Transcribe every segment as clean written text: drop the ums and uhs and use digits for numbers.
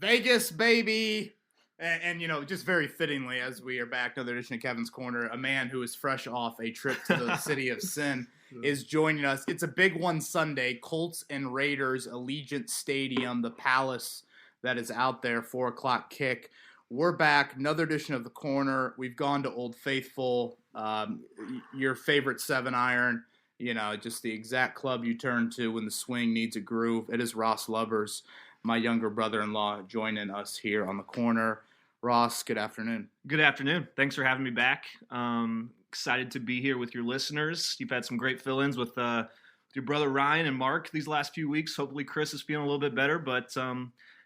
Vegas, baby. And, just very fittingly, as we are back, another edition of Kevin's Corner, a man who is fresh off a trip to the city of sin is joining us. It's a big one Sunday. Colts and Raiders, Allegiant Stadium, the palace that is out there, 4 o'clock kick. We're back, another edition of The Corner. We've gone to Old Faithful, your favorite 7-iron, just the exact club you turn to when the swing needs a groove. It is Ross Lubbers, my younger brother-in-law, joining us here on The Corner. Ross, good afternoon. Good afternoon. Thanks for having me back. Excited to be here with your listeners. You've had some great fill-ins with your brother Ryan and Mark these last few weeks. Hopefully Chris is feeling a little bit better, but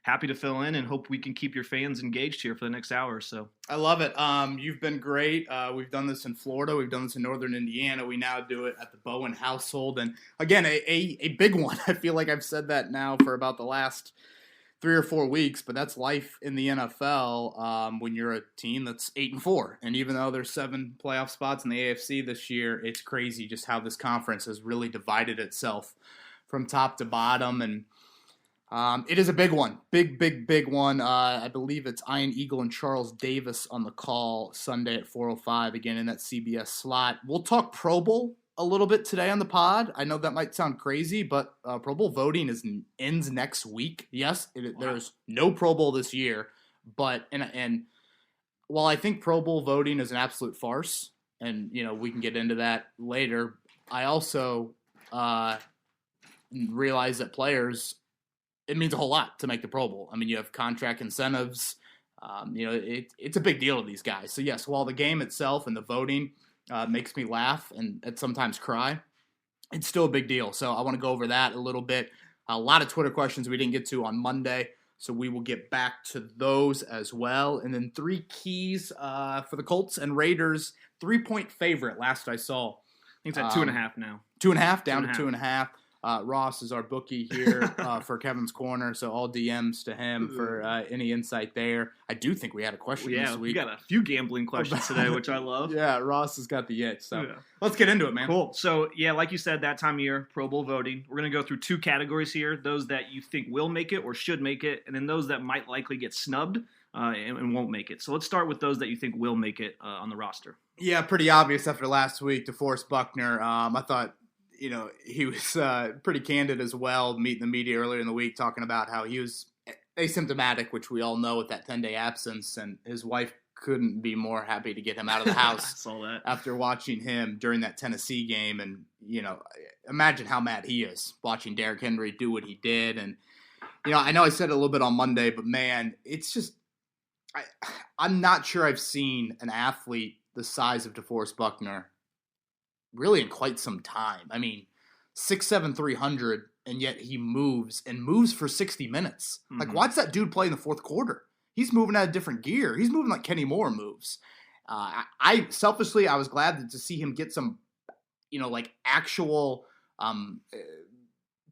happy to fill in and hope we can keep your fans engaged here for the next hour or so. I love it. You've been great. We've done this in Florida. We've done this in Northern Indiana. We now do it at the Bowen household. And again, a big one. I feel like I've said that now for about the last 3 or 4 weeks, but that's life in the NFL when you're a team that's 8-4. And even though there's 7 playoff spots in the AFC this year, it's crazy just how this conference has really divided itself from top to bottom. And it is a big one. Big one. I believe it's Ian Eagle and Charles Davis on the call Sunday at 4:05, again in that CBS slot. We'll talk Pro Bowl a little bit today on the pod. I know that might sound crazy, but Pro Bowl voting ends next week. Yes, there's no Pro Bowl this year, but and while I think Pro Bowl voting is an absolute farce, and we can get into that later, I also realize that players, it means a whole lot to make the Pro Bowl. I mean, you have contract incentives. It's a big deal to these guys. So yes, while the game itself and the voting makes me laugh and sometimes cry, it's still a big deal. So I want to go over that a little bit. A lot of Twitter questions we didn't get to on Monday, so we will get back to those as well. And then 3 keys for the Colts and Raiders. 3-point favorite last I saw. I think it's at 2.5 now. 2.5, down to 2.5. Ross is our bookie here for Kevin's Corner, so all DMs to him for any insight there. I do think we had a question this week. We got a few gambling questions today, which I love. Yeah, Ross has got the itch, so let's get into it, man. Cool. So, like you said, that time of year, Pro Bowl voting. We're going to go through 2 categories here, those that you think will make it or should make it, and then those that might likely get snubbed and won't make it. So let's start with those that you think will make it on the roster. Yeah, pretty obvious after last week, DeForest Buckner. I thought he was pretty candid as well, meeting the media earlier in the week, talking about how he was asymptomatic, which we all know with that 10-day absence, and his wife couldn't be more happy to get him out of the house saw that. After watching him during that Tennessee game. And, imagine how mad he is watching Derrick Henry do what he did. And, I know I said it a little bit on Monday, but, man, it's just I'm not sure I've seen an athlete the size of DeForest Buckner really in quite some time. I mean, 6'7", 300, and yet he moves for 60 minutes. Mm-hmm. Like, watch that dude play in the fourth quarter. He's moving at a different gear. He's moving like Kenny Moore moves. I selfishly, I was glad to see him get some, actual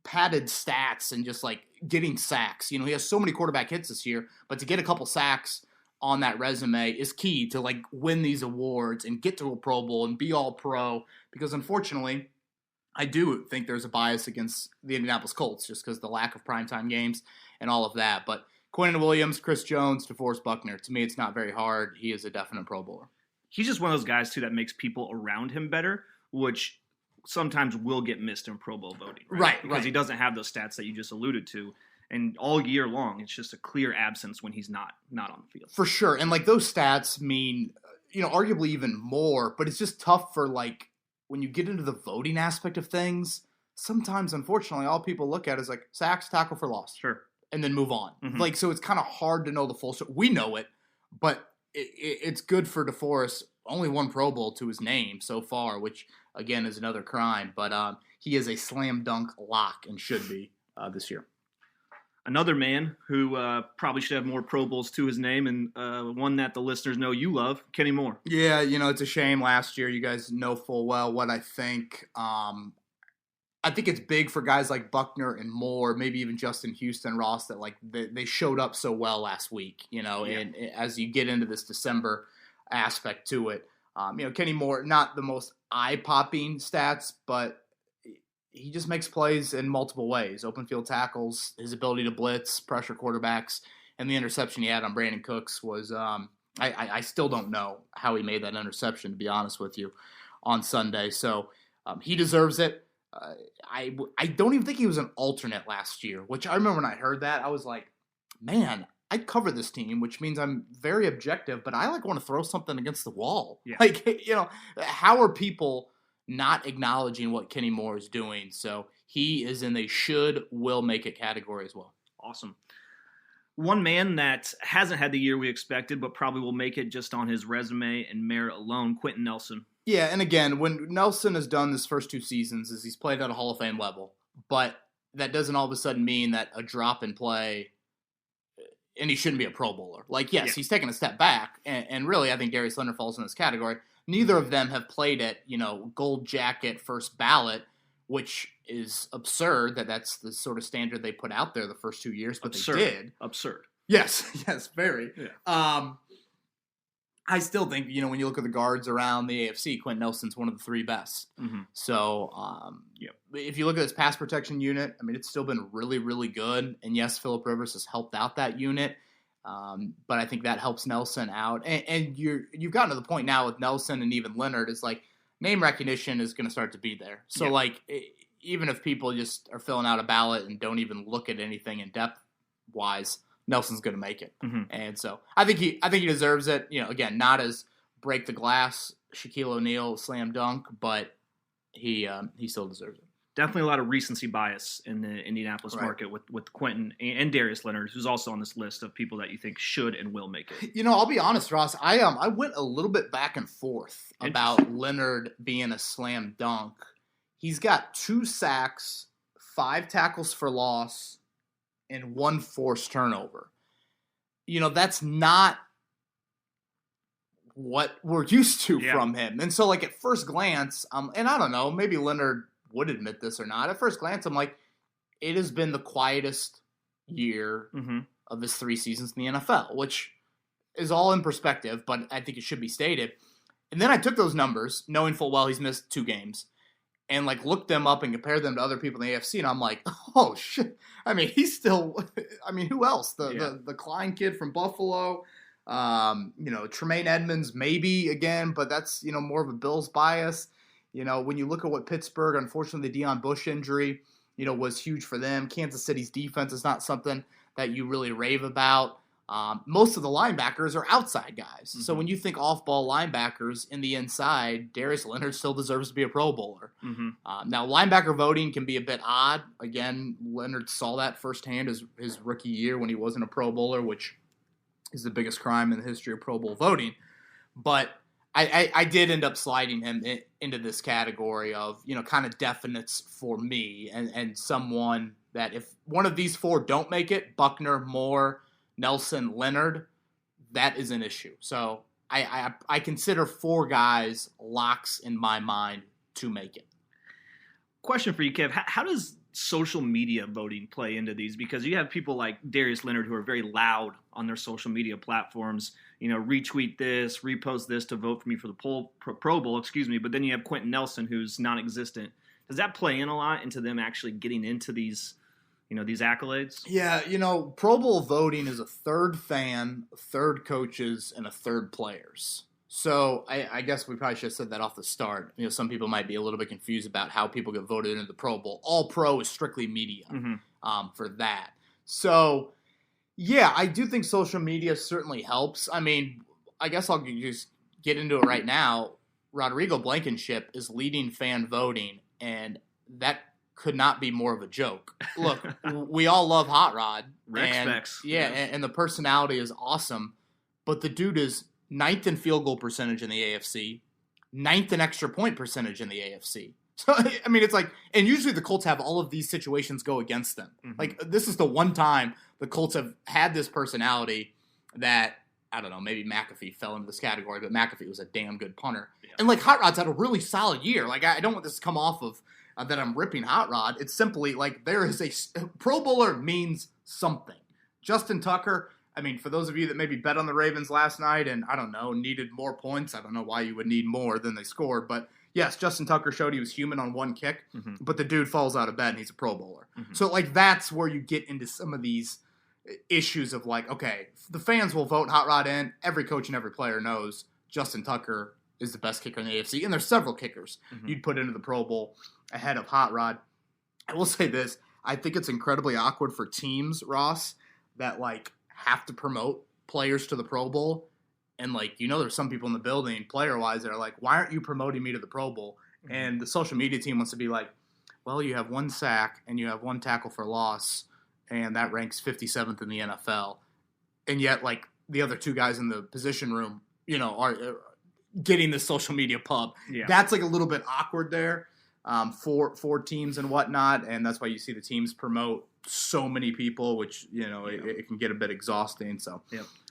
padded stats and just like getting sacks. He has so many quarterback hits this year, but to get a couple sacks on that resume is key to like win these awards and get to a Pro Bowl and be all pro, because unfortunately I do think there's a bias against the Indianapolis Colts just because the lack of primetime games and all of that. But Quinnen Williams, Chris Jones, DeForest Buckner, to me it's not very hard. He is a definite Pro Bowler. He's just one of those guys too that makes people around him better, which sometimes will get missed in Pro Bowl voting. Right. Because he doesn't have those stats that you just alluded to. And all year long, it's just a clear absence when he's not on the field. For sure. And, like, those stats mean, arguably even more. But it's just tough for, like, when you get into the voting aspect of things, sometimes, unfortunately, all people look at is, like, sacks, tackle for loss. Sure. And then move on. Mm-hmm. Like, so it's kind of hard to know the full story. We know it, but it's good for DeForest. Only 1 Pro Bowl to his name so far, which, again, is another crime. But he is a slam dunk lock and should be this year. Another man who probably should have more Pro Bowls to his name, and one that the listeners know you love, Kenny Moore. Yeah, it's a shame last year. You guys know full well what I think. I think it's big for guys like Buckner and Moore, maybe even Justin Houston, Ross, that like they showed up so well last week, and as you get into this December aspect to it, Kenny Moore, not the most eye-popping stats, but he just makes plays in multiple ways. Open field tackles, his ability to blitz, pressure quarterbacks, and the interception he had on Brandon Cooks was I still don't know how he made that interception, to be honest with you, on Sunday. So he deserves it. I don't even think he was an alternate last year, which I remember when I heard that, I was like, man, I cover this team, which means I'm very objective, but I want to throw something against the wall. Yeah. How are people not acknowledging what Kenny Moore is doing? So he is in the will make it category as well. Awesome. One man that hasn't had the year we expected, but probably will make it just on his resume and merit alone, Quentin Nelson. Yeah, and again, when Nelson has done his first 2 seasons is he's played at a Hall of Fame level, but that doesn't all of a sudden mean that a drop in play, and he shouldn't be a Pro Bowler. He's taken a step back, and really I think Darius Leonard falls in this category. Neither of them have played at, gold jacket first ballot, which is absurd that's the sort of standard they put out there the first 2 years, but absurd. They did. Absurd. Yes, very. Yeah. I still think, when you look at the guards around the AFC, Quentin Nelson's one of the 3 best. Mm-hmm. So, if you look at his pass protection unit, it's still been really, really good. And yes, Phillip Rivers has helped out that unit. But I think that helps Nelson out. And you've gotten to the point now with Nelson and even Leonard, is name recognition is going to start to be there. So, even if people just are filling out a ballot and don't even look at anything in depth wise, Nelson's going to make it. Mm-hmm. And so I think he deserves it. Again, not as break the glass, Shaquille O'Neal slam dunk, but he still deserves it. Definitely a lot of recency bias in the Indianapolis market with Quentin and Darius Leonard, who's also on this list of people that you think should and will make it. I'll be honest, Ross. I went a little bit back and forth about Leonard being a slam dunk. He's got 2 sacks, 5 tackles for loss, and 1 forced turnover. That's not what we're used to from him. And so, at first glance, and I don't know, maybe Leonard would admit this or not. At first glance, I'm like, it has been the quietest year of his 3 seasons in the NFL, which is all in perspective, but I think it should be stated. And then I took those numbers, knowing full well he's missed 2 games, and looked them up and compared them to other people in the AFC, and I'm like, oh shit. He's still. Who else? The Klein kid from Buffalo. Tremaine Edmonds maybe again, but that's more of a Bills bias. When you look at what Pittsburgh, unfortunately, the Deion Bush injury, was huge for them. Kansas City's defense is not something that you really rave about. Most of the linebackers are outside guys. Mm-hmm. So when you think off-ball linebackers in the inside, Darius Leonard still deserves to be a Pro Bowler. Mm-hmm. Now, linebacker voting can be a bit odd. Again, Leonard saw that firsthand his rookie year when he wasn't a Pro Bowler, which is the biggest crime in the history of Pro Bowl voting. But I did end up sliding him into this category of, kind of definites for me and someone that if one of these 4 don't make it, Buckner, Moore, Nelson, Leonard, that is an issue. So I consider 4 guys locks in my mind to make it. Question for you, Kev. How does social media voting play into these? Because you have people like Darius Leonard who are very loud on their social media platforms, retweet this, repost this to vote for me for the Pro Bowl, but then you have Quentin Nelson who's non-existent. Does that play in a lot into them actually getting into these these accolades? Yeah, Pro Bowl voting is a third fan, a third coaches, and a third players. So I guess we probably should have said that off the start. Some people might be a little bit confused about how people get voted into the Pro Bowl. All Pro is strictly media for that. So, yeah, I do think social media certainly helps. I guess I'll just get into it right now. Rodrigo Blankenship is leading fan voting, and that could not be more of a joke. Look, we all love Hot Rod. And the personality is awesome, but the dude is 9th in field goal percentage in the AFC, 9th in extra point percentage in the AFC. So, it's and usually the Colts have all of these situations go against them. Mm-hmm. This is the one time the Colts have had this personality that, I don't know, maybe McAfee fell into this category, but McAfee was a damn good punter. Yeah. And, Hot Rod's had a really solid year. I don't want this to come off of that I'm ripping Hot Rod. It's simply there is a Pro Bowler means something. Justin Tucker, for those of you that maybe bet on the Ravens last night and, I don't know, needed more points, I don't know why you would need more than they scored, but yes, Justin Tucker showed he was human on 1 kick, but the dude falls out of bed and he's a Pro Bowler. Mm-hmm. So, that's where you get into some of these, issues of like, okay, the fans will vote Hot Rod in. Every coach and every player knows Justin Tucker is the best kicker in the AFC, and there's several kickers you'd put into the Pro Bowl ahead of Hot Rod. I will say this. I think it's incredibly awkward for teams, Ross, that like have to promote players to the Pro Bowl. And like, there's some people in the building, player-wise, that are like, why aren't you promoting me to the Pro Bowl? And the social media team wants to be like, well, you have 1 sack and you have 1 tackle for loss, and that ranks 57th in the NFL. And yet, like, the other 2 guys in the position room, are getting the social media pub. Yeah. That's like a little bit awkward there for teams and whatnot, and that's why you see the teams promote so many people, which it can get a bit exhausting. So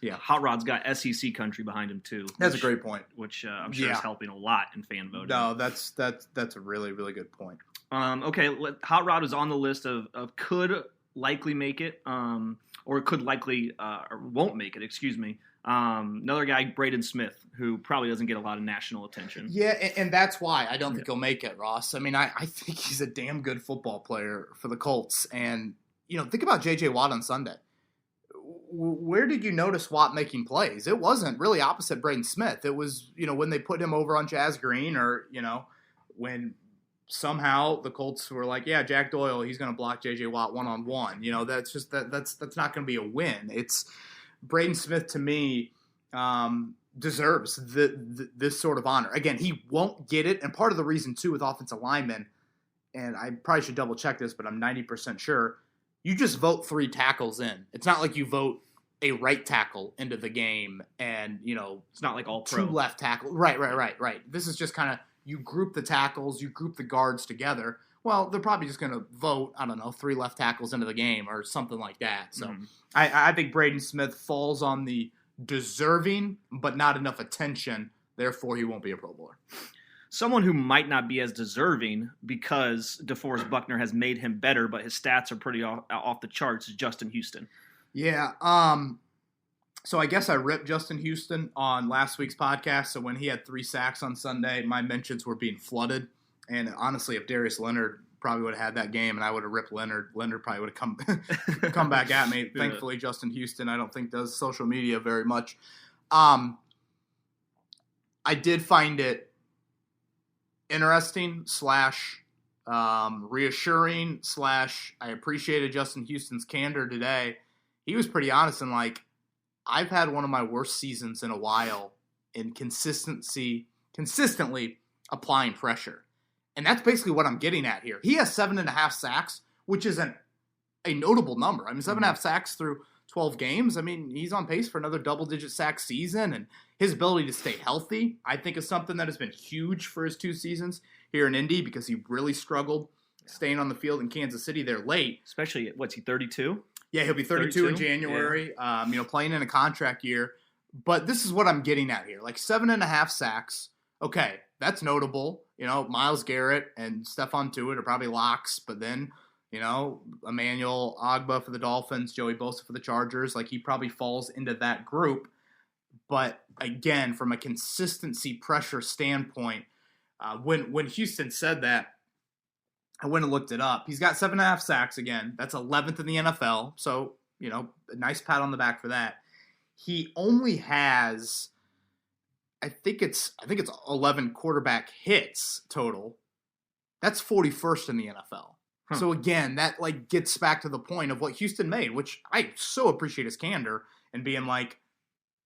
yeah, Hot Rod's got SEC country behind him too. That's a great point, which I'm sure is helping a lot in fan voting. No, that's a really, really good point. Okay, Hot Rod was on the list of could likely make it, or could likely or won't make it. Excuse me. Another guy, Braden Smith, who probably doesn't get a lot of national attention. Yeah, and that's why I don't think he'll make it, Ross. I mean, I think he's a damn good football player for the Colts. And, think about J.J. Watt on Sunday. Where did you notice Watt making plays? It wasn't really opposite Braden Smith. It was, when they put him over on Jazz Green, or, when somehow the Colts were like, yeah, Jack Doyle, he's going to block J.J. Watt one-on-one. That's just that's not going to be a win. It's Braden Smith, to me, deserves this sort of honor. Again, he won't get it, and part of the reason, too, with offensive linemen, and I probably should double-check this, but I'm 90% sure, you just vote 3 tackles in. It's not like you vote a right tackle into the game and, it's not like all pro. 2 left tackles. Right. This is just kind of, you group the tackles, you group the guards together. Well, they're probably just going to vote, 3 left tackles into the game or something like that. So I think Braden Smith falls on the deserving but not enough attention. Therefore, he won't be a Pro Bowler. Someone who might not be as deserving because DeForest Buckner has made him better, but his stats are pretty off the charts, is Justin Houston. Yeah. So I guess I ripped Justin Houston on last week's podcast. So when he had 3 sacks on Sunday, my mentions were being flooded. And honestly, if Darius Leonard probably would have had that game and I would have ripped Leonard probably would have come back at me. Thankfully, Justin Houston, I don't think does social media very much. I did find it interesting / reassuring / I appreciated Justin Houston's candor today. He was pretty honest and like, I've had one of my worst seasons in a while in consistently applying pressure. And that's basically what I'm getting at here. He has 7.5 sacks, which is a notable number. I mean, 7.5 sacks through 12 games. I mean, he's on pace for another double-digit sack season, and his ability to stay healthy, I think, is something that has been huge for his 2 seasons here in Indy because he really struggled staying on the field in Kansas City there late. Especially, what's he, 32? Yeah, he'll be 32 in January, playing in a contract year. But this is what I'm getting at here. Like 7.5 sacks, okay, that's notable. Myles Garrett and Stephon Tuitt are probably locks, but then, Emmanuel Ogbah for the Dolphins, Joey Bosa for the Chargers, like he probably falls into that group. But again, from a consistency pressure standpoint, when Houston said that, I went and looked it up. He's got 7.5 sacks again. That's 11th in the NFL. So, a nice pat on the back for that. He only has, I think it's 11 quarterback hits total. That's 41st in the NFL. So again, that like gets back to the point of what Houston made, which I so appreciate his candor and being like,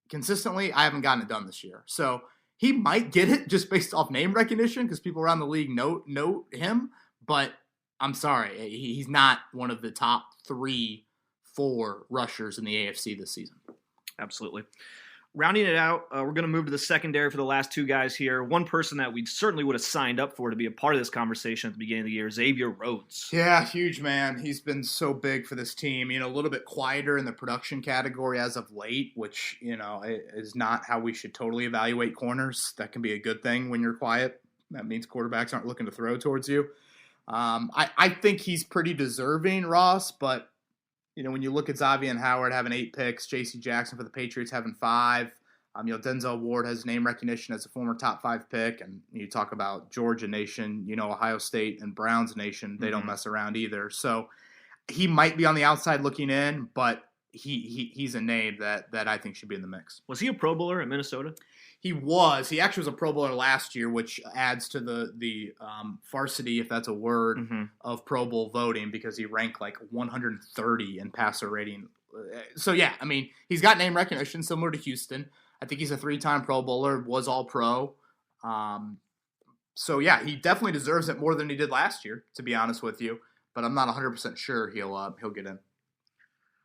consistently, I haven't gotten it done this year. So he might get it just based off name recognition because people around the league know him. But I'm sorry, he's not one of the top 3-4 rushers in the AFC this season. Absolutely. Rounding it out, we're going to move to the secondary for the last 2 guys here. One person that we certainly would have signed up for to be a part of this conversation at the beginning of the year, Xavier Rhodes. Yeah, huge, man. He's been so big for this team. A little bit quieter in the production category as of late, which, is not how we should totally evaluate corners. That can be a good thing when you're quiet. That means quarterbacks aren't looking to throw towards you. I think he's pretty deserving, Ross, but when you look at Xavier Howard having 8 picks, J.C. Jackson for the Patriots having 5, Denzel Ward has name recognition as a former top 5 pick, and you talk about Georgia Nation, Ohio State and Browns Nation, they don't mess around either. So he might be on the outside looking in, but he's a name that I think should be in the mix. Was he a Pro Bowler at Minnesota? He was. He actually was a Pro Bowler last year, which adds to the varsity, if that's a word, of Pro Bowl voting because he ranked like 130 in passer rating. So yeah, I mean, he's got name recognition similar to Houston. I think he's a 3-time Pro Bowler, was All Pro. So yeah, he definitely deserves it more than he did last year, to be honest with you. But I'm not 100% sure he'll get in.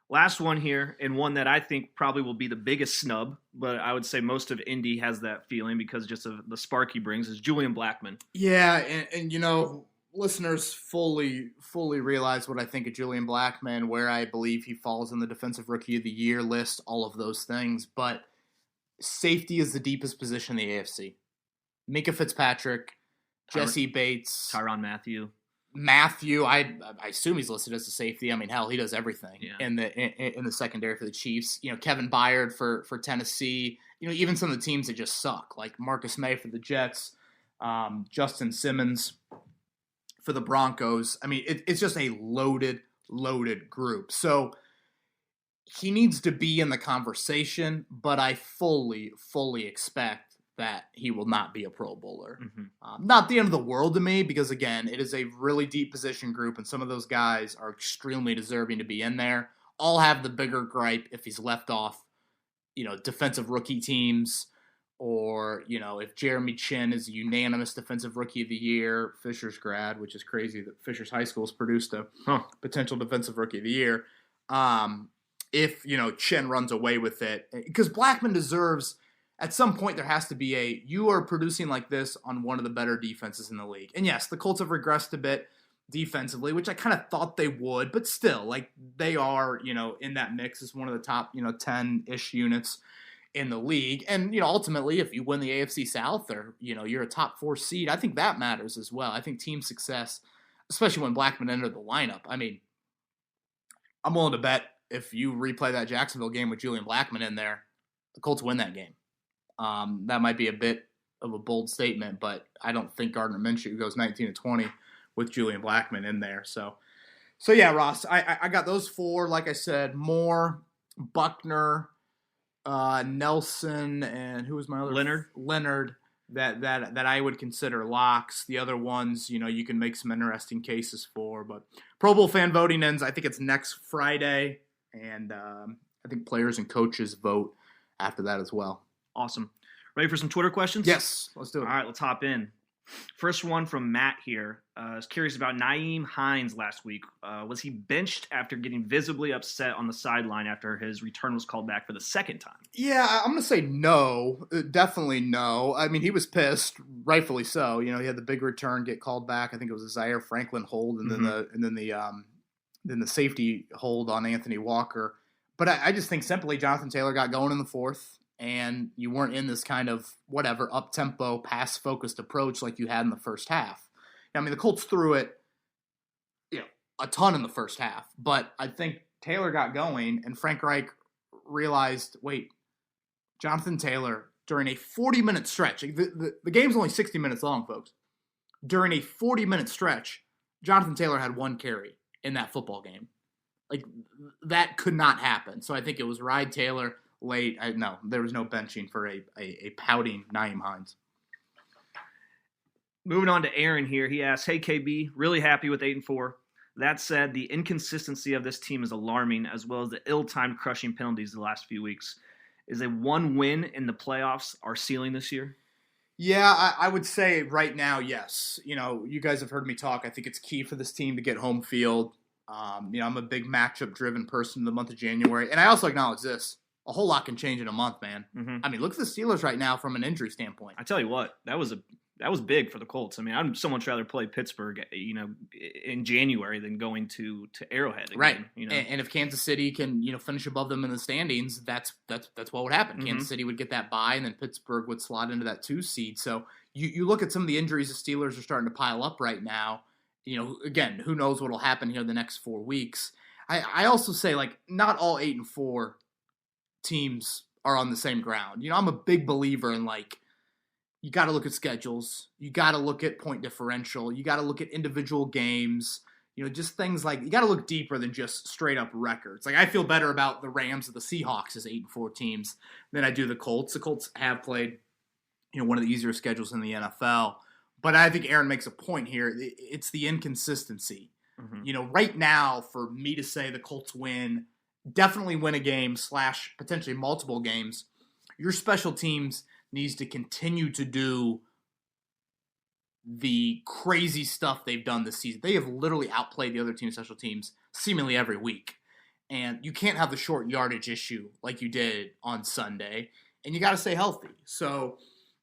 Last one here, and one that I think probably will be the biggest snub, but I would say most of Indy has that feeling because just of the spark he brings, is Julian Blackmon. Yeah, and you know, listeners fully realize what I think of Julian Blackmon, where I believe he falls in the Defensive Rookie of the Year list, all of those things. But safety is the deepest position in the AFC. Minka Fitzpatrick, Jesse Bates, Tyrann Matthew, I assume he's listed as a safety. I mean, hell, he does everything in the secondary for the Chiefs. You know, Kevin Byard for Tennessee. You know, even some of the teams that just suck, like Marcus May for the Jets, Justin Simmons for the Broncos. I mean, it's just a loaded group. So he needs to be in the conversation, but I fully expect that he will not be a Pro Bowler. Not the end of the world to me because, again, it is a really deep position group, and some of those guys are extremely deserving to be in there. I'll have the bigger gripe if he's left off, you know, defensive rookie teams, or, you know, if Jeremy Chin is a unanimous defensive rookie of the year, Fisher's grad, which is crazy that Fisher's High School has produced a potential defensive rookie of the year. If, you know, Chin runs away with it, because Blackmon deserves – at some point, there has to be you are producing like this on one of the better defenses in the league. And yes, the Colts have regressed a bit defensively, which I kind of thought they would, but still, like, they are, you know, in that mix as one of the top, you know, 10-ish units in the league. And, you know, ultimately, if you win the AFC South or, you know, you're a top 4 seed, I think that matters as well. I think team success, especially when Blackmon entered the lineup. I mean, I'm willing to bet if you replay that Jacksonville game with Julian Blackmon in there, the Colts win that game. That might be a bit of a bold statement, but I don't think Gardner Minshew goes 19-20 with Julian Blackmon in there. So yeah, Ross, I got those 4. Like I said, Moore, Buckner, Nelson, and who was my other? Leonard. That I would consider locks. The other ones, you know, you can make some interesting cases for. But Pro Bowl fan voting ends, I think it's next Friday, and I think players and coaches vote after that as well. Awesome. Ready for some Twitter questions? Yes, let's do it. All right, let's hop in. First one from Matt here. I was curious about Nyheim Hines last week. Was he benched after getting visibly upset on the sideline after his return was called back for the second time? Yeah, I'm going to say no. Definitely no. I mean, he was pissed, rightfully so. You know, he had the big return get called back. I think it was a Zaire Franklin hold, and then the safety hold on Anthony Walker. But I just think simply Jonathan Taylor got going in the fourth, and you weren't in this kind of whatever up-tempo, pass-focused approach like you had in the first half. I mean, the Colts threw it, you know, a ton in the first half, but I think Taylor got going, and Frank Reich realized, wait, Jonathan Taylor, during a 40-minute stretch, the game's only 60 minutes long, folks. During a 40-minute stretch, Jonathan Taylor had 1 carry in that football game. Like, that could not happen. So I think it was ride Taylor late. No, there was no benching for a pouting Nyheim Hines. Moving on to Aaron here. He asks, hey, KB, really happy with 8-4. That said, the inconsistency of this team is alarming, as well as the ill-timed crushing penalties the last few weeks. Is a 1 win in the playoffs our ceiling this year? Yeah, I would say right now, yes. You know, you guys have heard me talk. I think it's key for this team to get home field. You know, I'm a big matchup-driven person in the month of January. And I also acknowledge this. A whole lot can change in a month, man. I mean, look at the Steelers right now from an injury standpoint. I tell you what, that was big for the Colts. I mean, I'd so much rather play Pittsburgh, you know, in January than going to Arrowhead again, right? You know? And if Kansas City can, you know, finish above them in the standings, that's what would happen. Kansas City would get that bye, and then Pittsburgh would slot into that 2 seed. So you look at some of the injuries the Steelers are starting to pile up right now. You know, again, who knows what will happen here in the next 4 weeks. I also say, like, not all 8-4 teams are on the same ground. You know, I'm a big believer in, like, you got to look at schedules. You got to look at point differential. You got to look at individual games. just things like, you got to look deeper than just straight up records. Like, I feel better about the Rams or the Seahawks as 8-4 teams than I do the Colts. The Colts have played, one of the easier schedules in the NFL. But I think Aaron makes a point here. It's the inconsistency. Mm-hmm. Right now, for me to say the Colts definitely win a game / potentially multiple games, your special teams needs to continue to do the crazy stuff they've done this season. They have literally outplayed the other team's special teams seemingly every week. And you can't have the short yardage issue like you did on Sunday. And you got to stay healthy. So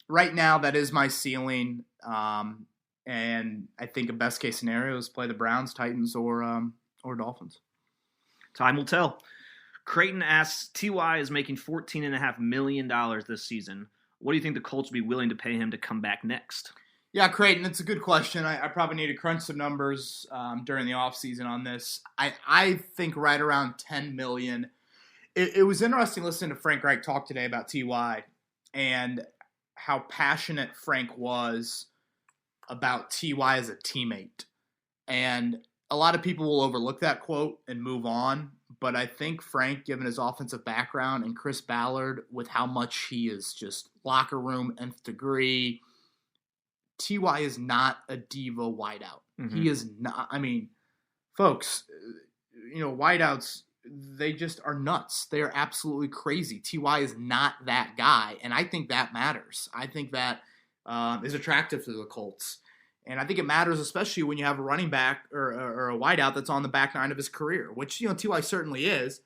right now, that is my ceiling. And I think a best case scenario is play the Browns, Titans, or Dolphins. Time will tell. Creighton asks, T.Y. is making $14.5 million this season. What do you think the Colts would be willing to pay him to come back next? Yeah, Creighton, it's a good question. I probably need to crunch some numbers during the offseason on this. I think right around $10 million. It was interesting listening to Frank Reich talk today about T.Y. and how passionate Frank was about T.Y. as a teammate. And a lot of people will overlook that quote and move on. But I think Frank, given his offensive background, and Chris Ballard, with how much he is just locker room, nth degree, T.Y. is not a diva wideout. Mm-hmm. He is not. I mean, folks, wideouts, they just are nuts. They are absolutely crazy. T.Y. is not that guy, and I think that matters. I think that is attractive to the Colts. And I think it matters, especially when you have a running back or a wideout that's on the back nine of his career, which, T.Y. certainly is.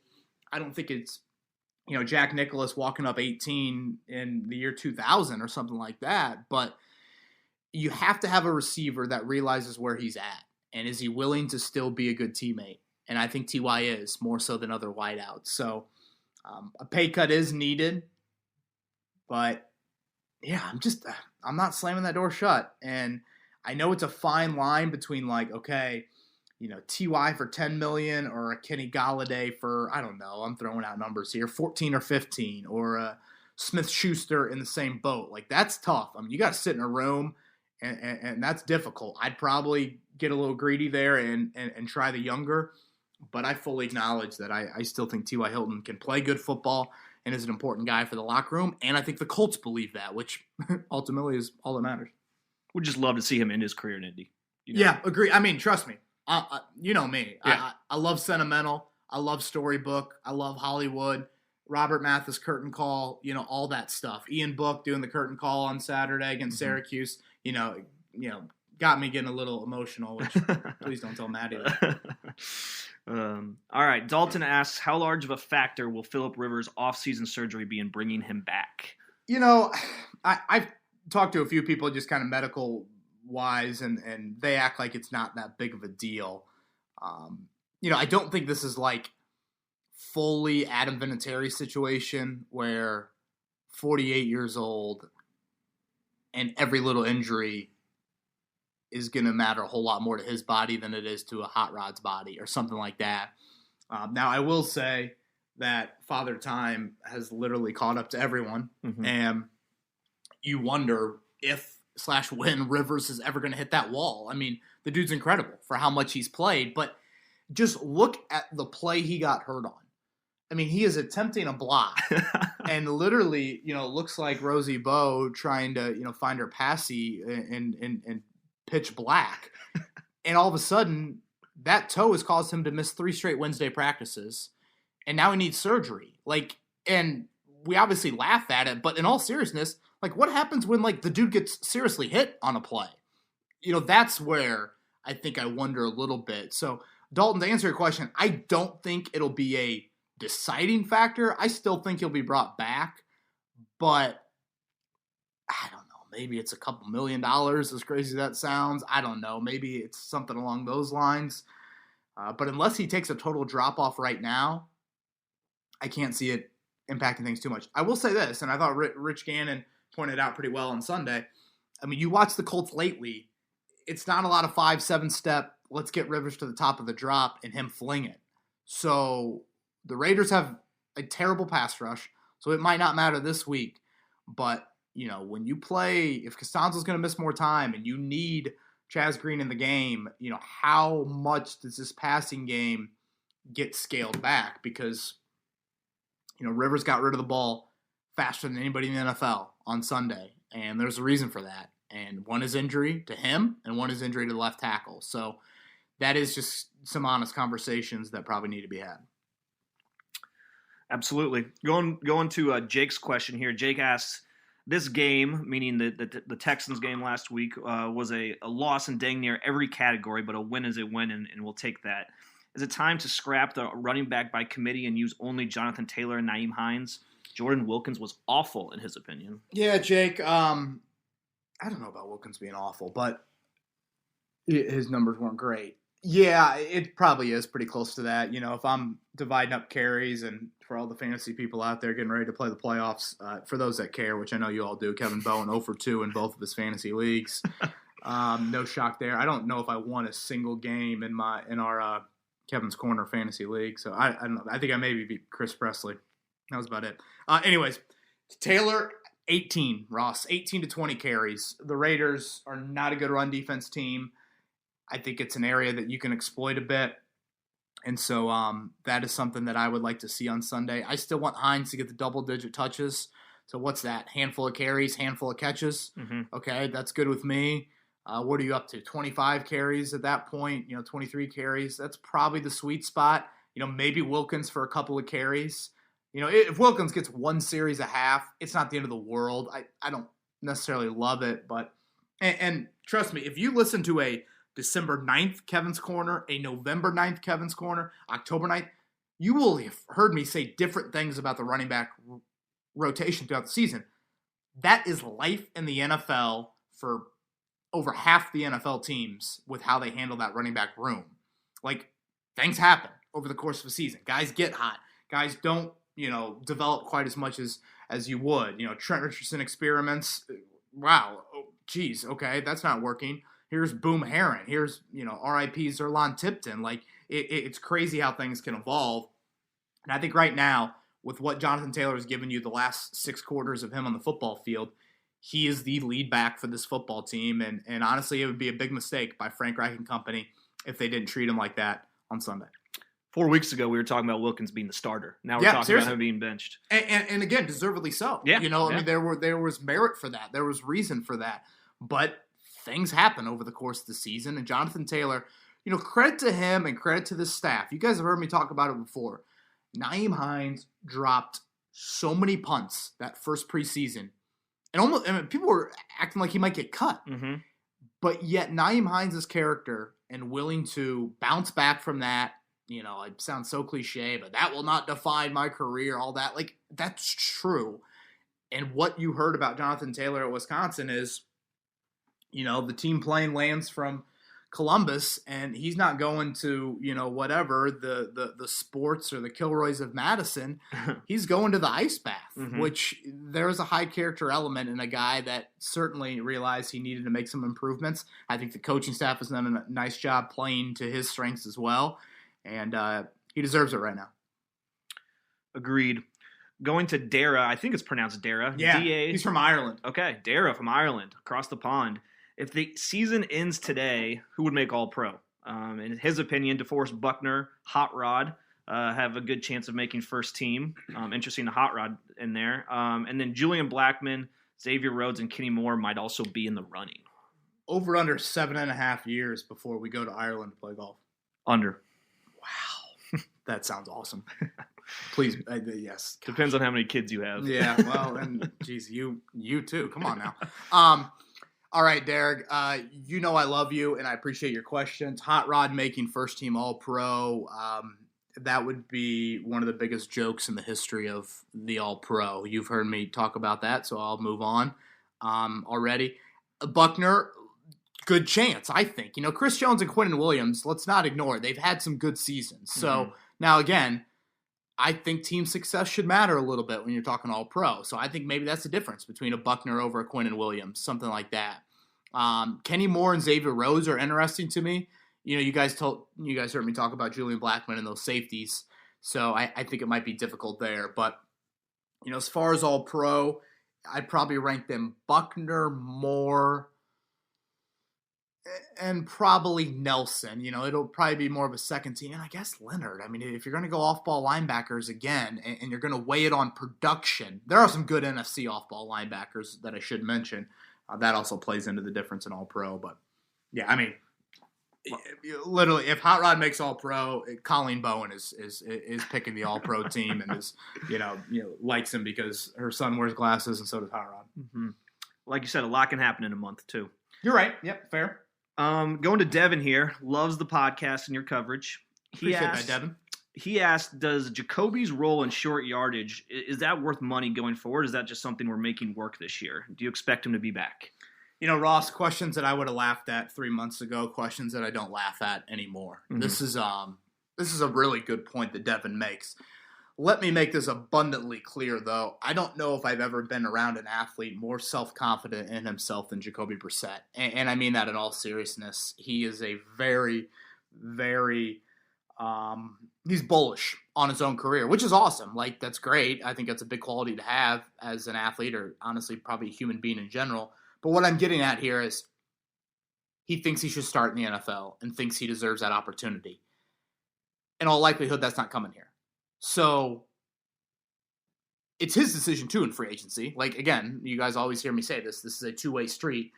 I don't think it's, Jack Nicklaus walking up 18 in the year 2000 or something like that. But you have to have a receiver that realizes where he's at. And is he willing to still be a good teammate? And I think T.Y. is, more so than other wideouts. So a pay cut is needed. But, yeah, I'm not slamming that door shut. And I know it's a fine line between T.Y. for $10 million or a Kenny Galladay for, I don't know, I'm throwing out numbers here, 14 or 15, or a Smith-Schuster in the same boat. Like, that's tough. I mean, you got to sit in a room, and that's difficult. I'd probably get a little greedy there and try the younger, but I fully acknowledge that I still think T.Y. Hilton can play good football and is an important guy for the locker room, and I think the Colts believe that, which ultimately is all that matters. Would just love to see him end his career in Indy. Yeah, agree. I mean, trust me. You know me. Yeah. I love sentimental. I love storybook. I love Hollywood. Robert Mathis curtain call. All that stuff. Ian Book doing the curtain call on Saturday against Syracuse. Got me getting a little emotional. Which please don't tell Maddie that. All right. Dalton asks, how large of a factor will Phillip Rivers' offseason surgery be in bringing him back? I've talked to a few people just kind of medical wise, and they act like it's not that big of a deal. I don't think this is like fully Adam Vinatieri situation where 48 years old and every little injury is going to matter a whole lot more to his body than it is to a hot rod's body or something like that. Now, I will say that Father Time has literally caught up to everyone, and you wonder if / when Rivers is ever going to hit that wall. I mean, the dude's incredible for how much he's played, but just look at the play he got hurt on. I mean, he is attempting a block and literally, looks like Rosie Bowe trying to, find her passy in pitch black. And all of a sudden, that toe has caused him to miss 3 straight Wednesday practices. And now he needs surgery. And we obviously laugh at it, but in all seriousness, what happens when, the dude gets seriously hit on a play? That's where I think I wonder a little bit. So, Dalton, to answer your question, I don't think it'll be a deciding factor. I still think he'll be brought back, but I don't know. Maybe it's a couple $1 million, as crazy as that sounds. I don't know. Maybe it's something along those lines. But unless he takes a total drop-off right now, I can't see it impacting things too much. I will say this, and I thought Rich Gannon pointed out pretty well on Sunday. I mean, you watch the Colts lately, it's not a lot of 5-7 step, let's get Rivers to the top of the drop and him fling it. So the Raiders have a terrible pass rush, so it might not matter this week. But, when you play, if Costanzo's going to miss more time and you need Chaz Green in the game, how much does this passing game get scaled back? Because, Rivers got rid of the ball faster than anybody in the NFL on Sunday, and there's a reason for that. And one is injury to him, and one is injury to the left tackle. So that is just some honest conversations that probably need to be had. Absolutely. Going to Jake's question here. Jake asks, this game, meaning the Texans game last week, was a loss in dang near every category, but a win is a win, and we'll take that. Is it time to scrap the running back by committee and use only Jonathan Taylor and Nyheim Hines? Jordan Wilkins was awful, in his opinion. Yeah, Jake. I don't know about Wilkins being awful, but his numbers weren't great. Yeah, it probably is pretty close to that. If I'm dividing up carries, and for all the fantasy people out there getting ready to play the playoffs, for those that care, which I know you all do, Kevin Bowen 0 for 2 in both of his fantasy leagues. No shock there. I don't know if I won a single game in our Kevin's Corner fantasy league, so I don't know. I think I maybe beat Chris Presley. That was about it. Anyways, Taylor, 18, Ross, 18 to 20 carries. The Raiders are not a good run defense team. I think it's an area that you can exploit a bit. And so that is something that I would like to see on Sunday. I still want Hines to get the double-digit touches. So what's that? Handful of carries, handful of catches? Mm-hmm. Okay, that's good with me. What are you up to? 25 carries at that point, 23 carries. That's probably the sweet spot. Maybe Wilkins for a couple of carries. If Wilkins gets one series a half, it's not the end of the world. I don't necessarily love it, but and trust me, if you listen to a December 9th Kevin's Corner, a November 9th Kevin's Corner, October 9th, you will have heard me say different things about the running back rotation throughout the season. That is life in the NFL for over half the NFL teams with how they handle that running back room. Like, things happen over the course of a season. Guys get hot. Guys don't, develop quite as much as you would. Trent Richardson experiments. Wow. Oh, geez. Okay. That's not working. Here's Boom Herron. Here's, R.I.P. Zerlon Tipton. Like, it's crazy how things can evolve. And I think right now, with what Jonathan Taylor has given you the last 6 quarters of him on the football field, he is the lead back for this football team. And honestly, it would be a big mistake by Frank Reich and company if they didn't treat him like that on Sunday. 4 weeks ago, we were talking about Wilkins being the starter. Now we're talking about him being benched. And again, deservedly so. Yeah. I mean, there was merit for that. There was reason for that. But things happen over the course of the season. And Jonathan Taylor, credit to him and credit to the staff. You guys have heard me talk about it before. Nyheim Hines dropped so many punts that first preseason. And people were acting like he might get cut. Mm-hmm. But yet Nyheim Hines' character and willing to bounce back from that, it sounds so cliche, but that will not define my career, all that. Like, that's true. And what you heard about Jonathan Taylor at Wisconsin is, the team plane lands from Columbus, and he's not going to, whatever, the sports or the Kilroys of Madison. He's going to the ice bath, mm-hmm. which there's a high character element in a guy that certainly realized he needed to make some improvements. I think the coaching staff has done a nice job playing to his strengths as well, and he deserves it right now. Agreed. Going to Dara, I think it's pronounced Dara. Yeah, D-A. He's from Ireland. Okay, Dara from Ireland, across the pond. If the season ends today, who would make All-Pro? In his opinion, DeForest Buckner, Hot Rod, have a good chance of making first team. Interesting, the Hot Rod in there. And then Julian Blackmon, Xavier Rhodes, and Kenny Moore might also be in the running. Over under 7.5 years before we go to Ireland to play golf. Under. Wow. That sounds awesome. Please, yes. Depends on how many kids you have. Yeah, well, and geez, you too. Come on now. All right, Derek, I love you, and I appreciate your questions. Hot Rod making first-team All-Pro, that would be one of the biggest jokes in the history of the All-Pro. You've heard me talk about that, so I'll move on already. Buckner, good chance, I think. Chris Jones and Quinnen Williams, let's not ignore it. They've had some good seasons. So now, again, I think team success should matter a little bit when you're talking All-Pro. So I think maybe that's the difference between a Buckner over a Quinnen Williams, something like that. Kenny Moore and Xavier Rhodes are interesting to me. You guys heard me talk about Julian Blackmon and those safeties. So I think it might be difficult there. But, as far as All-Pro, I'd probably rank them Buckner, Moore, and probably Nelson. You know, it'll probably be more of a second team. And I guess Leonard. I mean, if you're going to go off-ball linebackers again and you're going to weigh it on production, there are some good NFC off-ball linebackers that I should mention. That also plays into the difference in All-Pro. But, yeah, I mean, literally, if Hot Rod makes All-Pro, Colleen Bowen is picking the All-Pro team and is, likes him because her son wears glasses and so does Hot Rod. Mm-hmm. Like you said, a lot can happen in a month, too. You're right. Yep, fair. Going to Devin here. Loves the podcast and your coverage. Appreciate that, Devin. He asked, does Jacoby's role in short yardage, is that worth money going forward? Is that just something we're making work this year? Do you expect him to be back? Ross, questions that I would have laughed at 3 months ago, questions that I don't laugh at anymore. Mm-hmm. This is a really good point that Devin makes. Let me make this abundantly clear, though. I don't know if I've ever been around an athlete more self-confident in himself than Jacoby Brissett. And I mean that in all seriousness. He is a very, very he's bullish on his own career, which is awesome. Like, that's great. I think that's a big quality to have as an athlete, or honestly probably a human being in general. But what I'm getting at here is he thinks he should start in the NFL and thinks he deserves that opportunity. In all likelihood, that's not coming here. So it's his decision, too, in free agency. Like, again, you guys always hear me say this. This is a two-way street.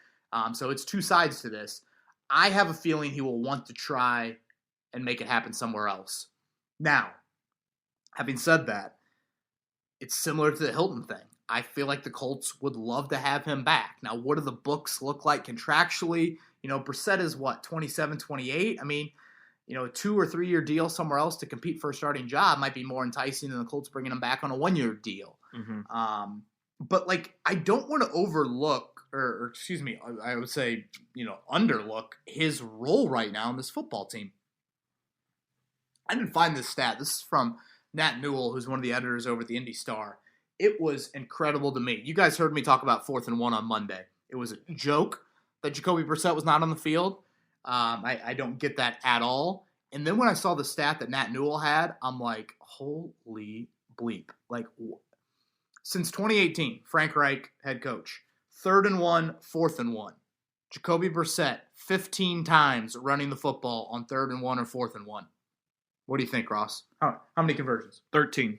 So it's two sides to this. I have a feeling he will want to try and make it happen somewhere else. Now, having said that, it's similar to the Hilton thing. I feel like the Colts would love to have him back. Now, what do the books look like contractually? Brissett is what, 27, 28? I mean, a 2 or 3 year deal somewhere else to compete for a starting job might be more enticing than the Colts bringing him back on a 1 year deal. Mm-hmm. But I don't want to overlook, or excuse me, I would say, underlook his role right now in this football team. I didn't find this stat. This is from Nat Newell, who's one of the editors over at the Indy Star. It was incredible to me. You guys heard me talk about 4th and 1 on Monday. It was a joke that Jacoby Brissett was not on the field. I don't get that at all. And then when I saw the stat that Nat Newell had, I'm like, holy bleep. Since 2018, Frank Reich, head coach, 3rd and 1, 4th and 1. Jacoby Brissett, 15 times running the football on 3rd and 1 or 4th and 1. What do you think, Ross? How many conversions? 13.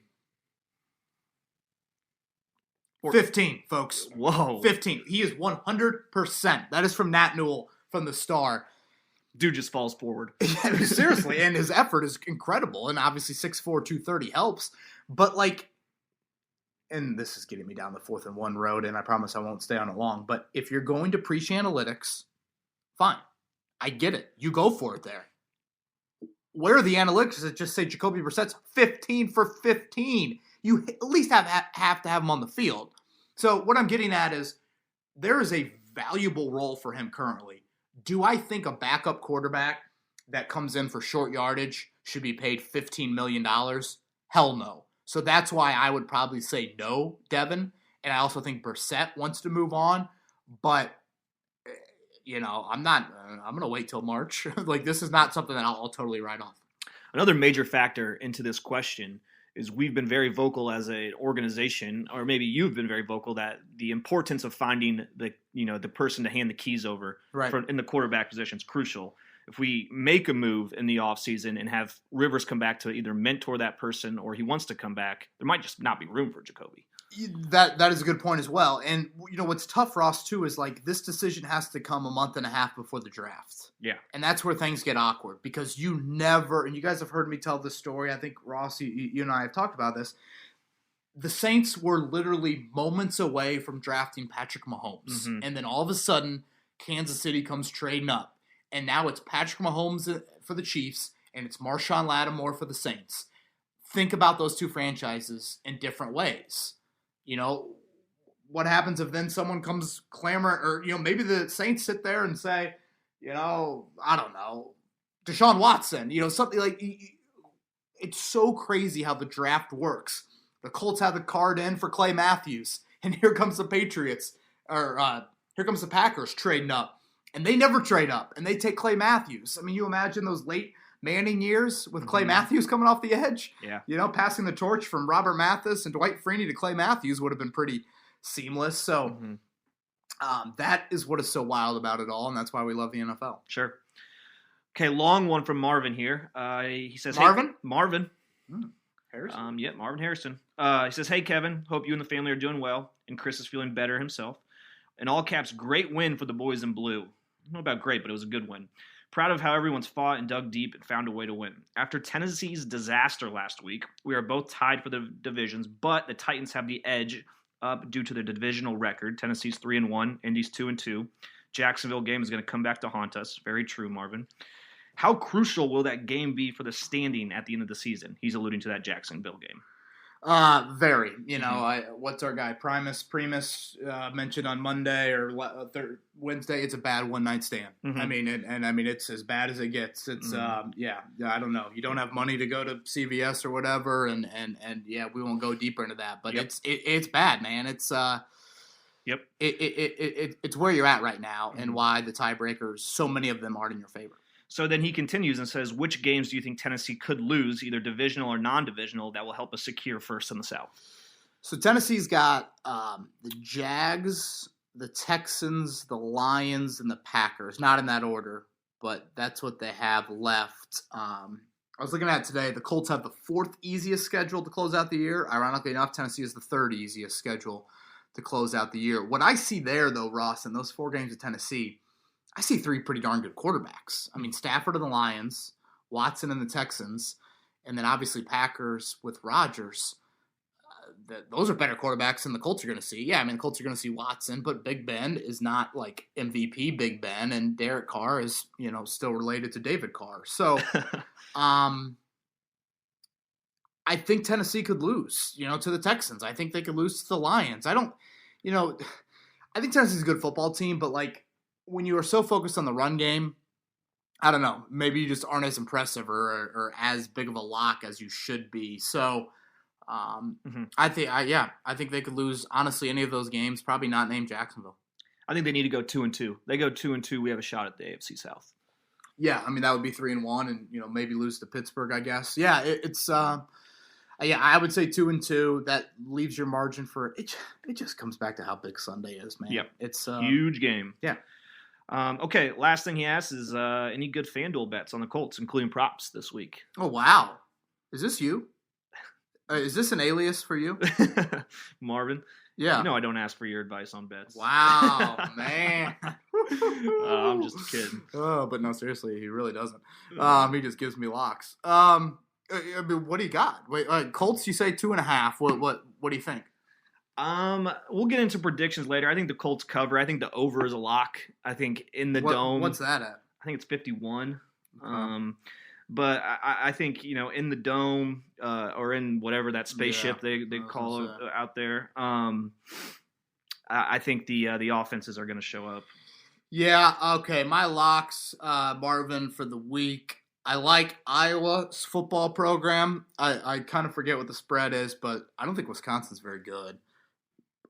15, folks. Whoa. 15. He is 100%. That is from Nat Newell from the Star. Dude just falls forward. Yeah, seriously, and his effort is incredible, and obviously 6'4", 230 helps. But, and this is getting me down the 4th and 1 road, and I promise I won't stay on it long, but if you're going to preach analytics, fine. I get it. You go for it there. Where are the analytics that just say Jacoby Brissett's 15 for 15? You at least have to have him on the field. So what I'm getting at is there is a valuable role for him currently. Do I think a backup quarterback that comes in for short yardage should be paid $15 million? Hell no. So that's why I would probably say no, Devin. And I also think Brissett wants to move on. But, I'm going to wait till March. This is not something that I'll totally write off. Another major factor into this question is we've been very vocal as an organization, or maybe you've been very vocal, that the importance of finding the person to hand the keys over in the quarterback position is crucial. If we make a move in the offseason and have Rivers come back to either mentor that person or he wants to come back, there might just not be room for Jacoby. That is a good point as well. And what's tough, Ross, too, is this decision has to come a month and a half before the draft. Yeah. And that's where things get awkward because you never, and you guys have heard me tell this story. I think, Ross, you and I have talked about this. The Saints were literally moments away from drafting Patrick Mahomes. Mm-hmm. And then all of a sudden, Kansas City comes trading up. And now it's Patrick Mahomes for the Chiefs and it's Marshawn Lattimore for the Saints. Think about those two franchises in different ways. What happens if then someone comes clamoring, or, maybe the Saints sit there and say, I don't know, Deshaun Watson, something like, it's so crazy how the draft works. The Colts have the card in for Clay Matthews, and here comes the Patriots, or here comes the Packers trading up, and they never trade up, and they take Clay Matthews. I mean, you imagine those late Manning years with Clay Matthews coming off the edge. Yeah. Passing the torch from Robert Mathis and Dwight Freeney to Clay Matthews would have been pretty seamless. So That is what is so wild about it all, and that's why we love the NFL. Sure. Okay, long one from Marvin here. He says, Marvin? Hey, Marvin. Harrison? Yeah, Marvin Harrison. He says, hey, Kevin, hope you and the family are doing well, and Chris is feeling better himself. In all caps, great win for the boys in blue. I don't know about great, but it was a good win. Proud of how everyone's fought and dug deep and found a way to win. After Tennessee's disaster last week, we are both tied for the divisions, but the Titans have the edge up due to their divisional record. Tennessee's 3-1, Indy's 2-2. Jacksonville game is going to come back to haunt us. Very true, Marvin. How crucial will that game be for the standing at the end of the season? He's alluding to that Jacksonville game. Very. What's our guy? Primus mentioned on Monday or Wednesday. It's a bad one-night stand. Mm-hmm. I mean, it's as bad as it gets. It's I don't know. You don't have money to go to CVS or whatever, and we won't go deeper into that. But it's bad, man. It's it's where you're at right now, and why the tiebreakers, so many of them aren't in your favor. So then he continues and says, which games do you think Tennessee could lose, either divisional or non-divisional, that will help us secure first in the South? So Tennessee's got the Jags, the Texans, the Lions, and the Packers. Not in that order, but that's what they have left. I was looking at it today. The Colts have the fourth easiest schedule to close out the year. Ironically enough, Tennessee is the third easiest schedule to close out the year. What I see there, though, Ross, in those 4 games of Tennessee, I see 3 pretty darn good quarterbacks. I mean, Stafford and the Lions, Watson and the Texans, and then obviously Packers with Rodgers. Those are better quarterbacks than the Colts are going to see. Yeah, I mean, the Colts are going to see Watson, but Big Ben is not like MVP Big Ben, and Derek Carr is, still related to David Carr. So, I think Tennessee could lose, to the Texans. I think they could lose to the Lions. I think Tennessee's a good football team, but when you are so focused on the run game, I don't know, maybe you just aren't as impressive or as big of a lock as you should be. So, I think they could lose, honestly, any of those games, probably not named Jacksonville. I think they need to go 2-2. They go 2-2, we have a shot at the AFC South. Yeah, I mean, that would be 3-1 and, maybe lose to Pittsburgh, I guess. Yeah, I would say 2-2. That leaves your margin for it. It just comes back to how big Sunday is, man. Yep. It's huge game. Yeah. Okay, last thing he asks is any good FanDuel bets on the Colts, including props this week? Oh, wow. Is this you? Is this an alias for you? Marvin? Yeah. I don't ask for your advice on bets. Wow, man. I'm just kidding. Oh, but no, seriously, he really doesn't. He just gives me locks. I mean, what do you got? Wait, Colts, you say 2.5. What do you think? We'll get into predictions later. I think the Colts cover. I think the over is a lock. I think in the dome. What's that at? I think it's 51. Okay. But I think, in the dome or in whatever that spaceship they call out there, I think the offenses are going to show up. Yeah, okay. My locks, Marvin, for the week. I like Iowa's football program. I kind of forget what the spread is, but I don't think Wisconsin's very good.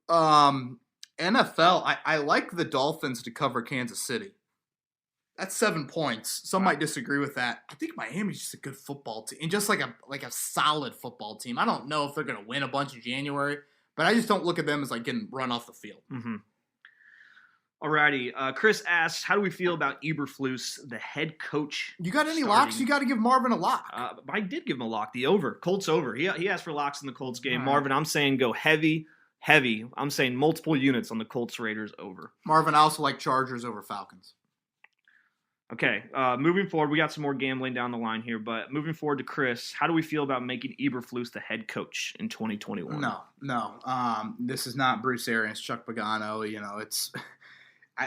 NFL, I like the Dolphins to cover Kansas City. That's 7 points. Some might disagree with that. I think Miami's just a good football team, and just like a solid football team. I don't know if they're going to win a bunch in January, but I just don't look at them as getting run off the field. Mm-hmm. Alrighty. Chris asks, how do we feel about Eberflus, the head coach? You got any locks? You got to give Marvin a lock. I did give him a lock. The over. Colts over. He asked for locks in the Colts game. Right. Marvin, I'm saying go heavy. I'm saying multiple units on the Colts Raiders over. Marvin, I also like Chargers over Falcons. Okay, moving forward, we got some more gambling down the line here, but moving forward to Chris, how do we feel about making Eberflus the head coach in 2021? No. This is not Bruce Arians, Chuck Pagano. It's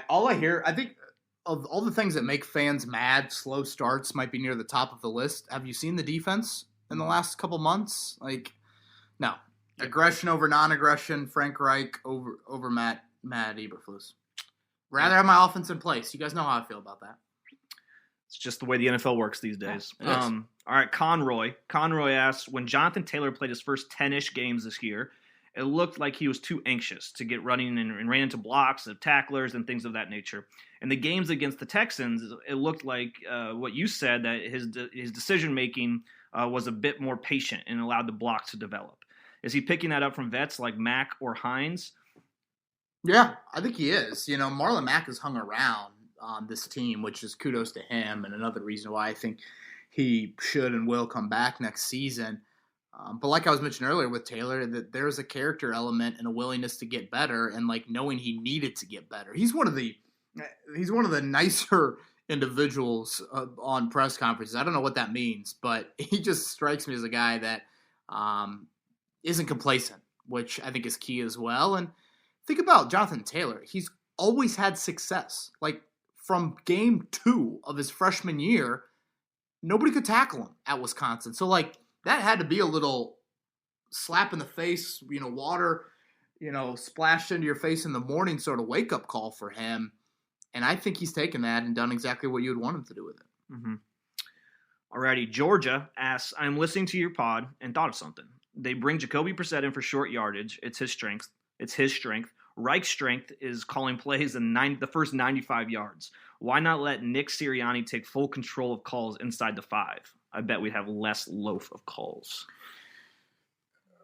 all I hear. I think of all the things that make fans mad, slow starts might be near the top of the list. Have you seen the defense in the last couple months? No. Aggression over non-aggression. Frank Reich over Matt Eberflus. Rather have my offense in place. You guys know how I feel about that. It's just the way the NFL works these days. Yeah, all right, Conroy. Conroy asks, when Jonathan Taylor played his first 10-ish games this year, it looked like he was too anxious to get running and ran into blocks of tacklers and things of that nature. In the games against the Texans, it looked like what you said, that his decision-making was a bit more patient and allowed the blocks to develop. Is he picking that up from vets like Mack or Hines? Yeah, I think he is. Marlon Mack has hung around on this team, which is kudos to him, and another reason why I think he should and will come back next season. But like I was mentioning earlier with Taylor, that there's a character element and a willingness to get better, and like knowing he needed to get better. He's one of the nicer individuals on press conferences. I don't know what that means, but he just strikes me as a guy that isn't complacent, which I think is key as well. And think about Jonathan Taylor. He's always had success. Like from game 2 of his freshman year, nobody could tackle him at Wisconsin. So like that had to be a little slap in the face, water, splashed into your face in the morning sort of wake up call for him. And I think he's taken that and done exactly what you would want him to do with it. Mm-hmm. Alrighty, Georgia asks, I'm listening to your pod and thought of something. They bring Jacoby Brissett in for short yardage. It's his strength. Reich's strength is calling plays in the first 95 yards. Why not let Nick Sirianni take full control of calls inside the 5? I bet we'd have less loaf of calls.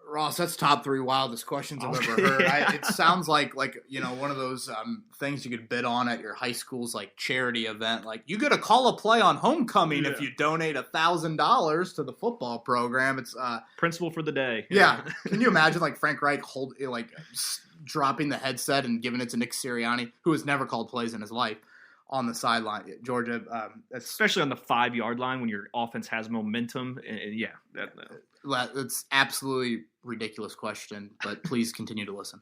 Ross, that's top 3 wildest questions I've ever heard. It sounds like one of those things you could bid on at your high school's like charity event. Like you get to call a play on homecoming if you donate $1,000 to the football program. It's principal for the day. Yeah. Can you imagine like Frank Reich dropping the headset and giving it to Nick Sirianni, who has never called plays in his life, on the sideline? Georgia, especially on the 5-yard line when your offense has momentum. That's absolutely ridiculous question, but please continue to listen.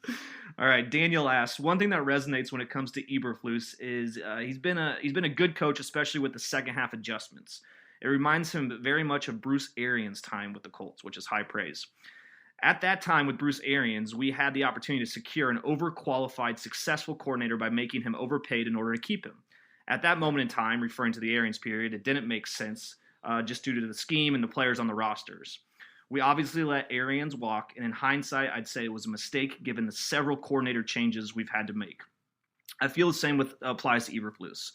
All right, Daniel asks, one thing that resonates when it comes to Eberflus is he's been a good coach, especially with the second half adjustments. It reminds him very much of Bruce Arians' time with the Colts, which is high praise. At that time with Bruce Arians, we had the opportunity to secure an overqualified, successful coordinator by making him overpaid in order to keep him. At that moment in time, referring to the Arians period, it didn't make sense just due to the scheme and the players on the rosters. We obviously let Arians walk, and in hindsight, I'd say it was a mistake given the several coordinator changes we've had to make. I feel the same applies to Eberflus.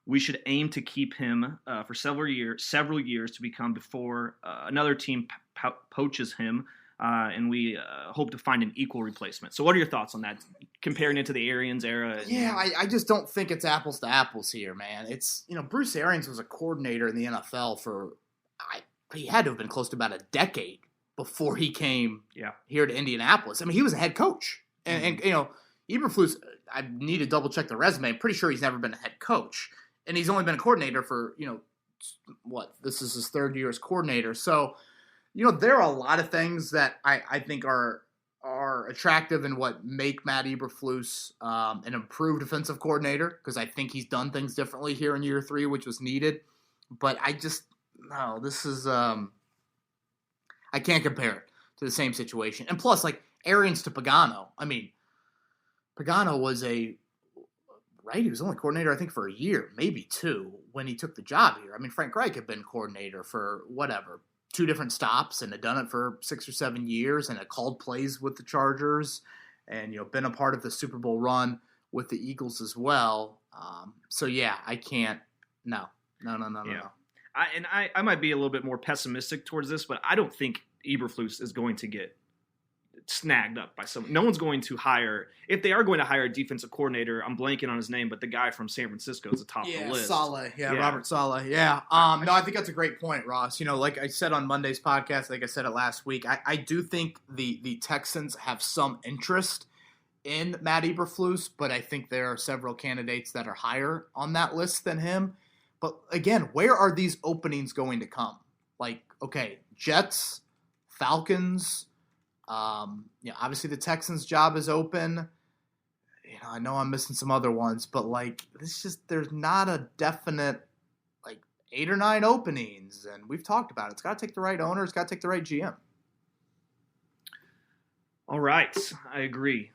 We should aim to keep him for several years to become before another team poaches him, and we hope to find an equal replacement. So what are your thoughts on that, comparing it to the Arians era? I just don't think it's apples to apples here, man. It's, Bruce Arians was a coordinator in the NFL for, he had to have been close to about a decade before he came here to Indianapolis. I mean, he was a head coach. And Eberflus, I need to double check the resume. I'm pretty sure he's never been a head coach. And he's only been a coordinator for, this is his 3rd year as coordinator. So, there are a lot of things that I think are attractive in what make Matt Eberflus an improved defensive coordinator, because I think he's done things differently here in year 3, which was needed. But this is I can't compare it to the same situation. And plus, like, Arians to Pagano. I mean, Pagano was he was only coordinator, I think, for a year, maybe 2, when he took the job here. I mean, Frank Reich had been coordinator for 2 different stops and had done it for 6 or 7 years and had called plays with the Chargers and, been a part of the Super Bowl run with the Eagles as well. I can't. No. I might be a little bit more pessimistic towards this, but I don't think Eberflus is going to get snagged up by someone. No one's going to hire, if they are going to hire a defensive coordinator, I'm blanking on his name, but the guy from San Francisco is the top of the list. Saleh. Robert Saleh. Yeah. No, I think that's a great point, Ross. Like I said on Monday's podcast, like I said it last week, I do think the Texans have some interest in Matt Eberflus, but I think there are several candidates that are higher on that list than him. But again, where are these openings going to come? Like, okay, Jets, Falcons, obviously the Texans' job is open. I know I'm missing some other ones, but there's not a definite 8 or 9 openings, and we've talked about it. It's got to take the right owner. It's got to take the right GM. All right, I agree.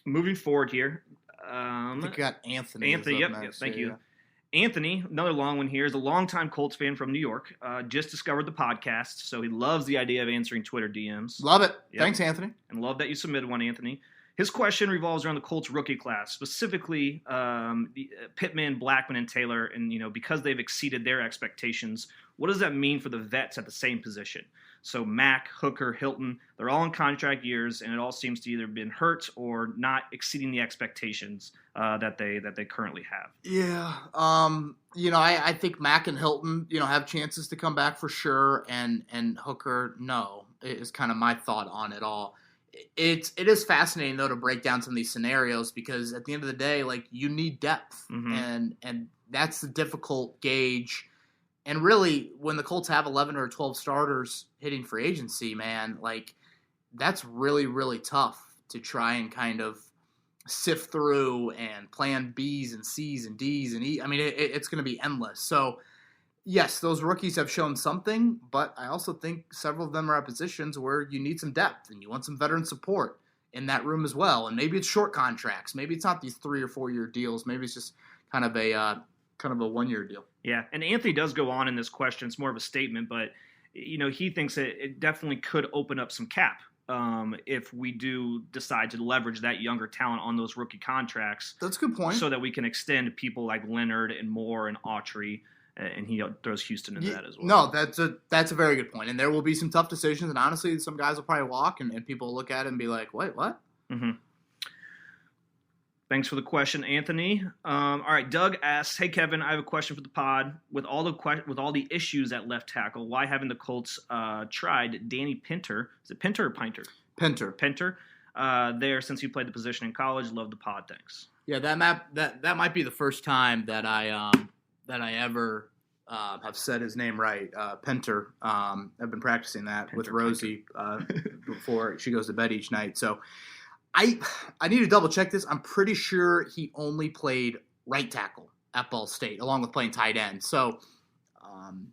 Moving forward here, I think you got Anthony. Yep, thank you. Anthony, another long one here, is a longtime Colts fan from New York. Just discovered the podcast, so he loves the idea of answering Twitter DMs. Love it. Yep. Thanks, Anthony. And love that you submitted one, Anthony. His question revolves around the Colts rookie class, specifically Pittman, Blackman, and Taylor. And, because they've exceeded their expectations, what does that mean for the vets at the same position? So Mack, Hooker, Hilton, they're all in contract years, and it all seems to either been hurt or not exceeding the expectations that they currently have. Yeah. I think Mack and Hilton, have chances to come back for sure, and Hooker, no, is kind of my thought on it all. It is fascinating though to break down some of these scenarios, because at the end of the day, like, you need depth, and that's the difficult gauge. And really, when the Colts have 11 or 12 starters hitting free agency, man, like, that's really, really tough to try and kind of sift through and plan B's and C's and D's and E. I mean, it's going to be endless. So, yes, those rookies have shown something, but I also think several of them are at positions where you need some depth and you want some veteran support in that room as well. And maybe it's short contracts. Maybe it's not these 3 or 4 year deals. Maybe it's just kind of a 1 year deal. Yeah, and Anthony does go on in this question. It's more of a statement, but he thinks that it definitely could open up some cap if we do decide to leverage that younger talent on those rookie contracts. That's a good point. So that we can extend people like Leonard and Moore and Autry, and he throws Houston into that as well. No, that's a very good point. And there will be some tough decisions, and honestly, some guys will probably walk, and people will look at it and be like, wait, what? Mm-hmm. Thanks for the question, Anthony. All right, Doug asks, "Hey Kevin, I have a question for the pod. With all the issues at left tackle, why haven't the Colts tried Danny Pinter? Is it Pinter or Pinter? Pinter. There since he played the position in college. Love the pod. Thanks." Yeah, that might be the first time that I ever have said his name right. Pinter. I've been practicing that with Rosie before she goes to bed each night. So. I need to double check this. I'm pretty sure he only played right tackle at Ball State, along with playing tight end. So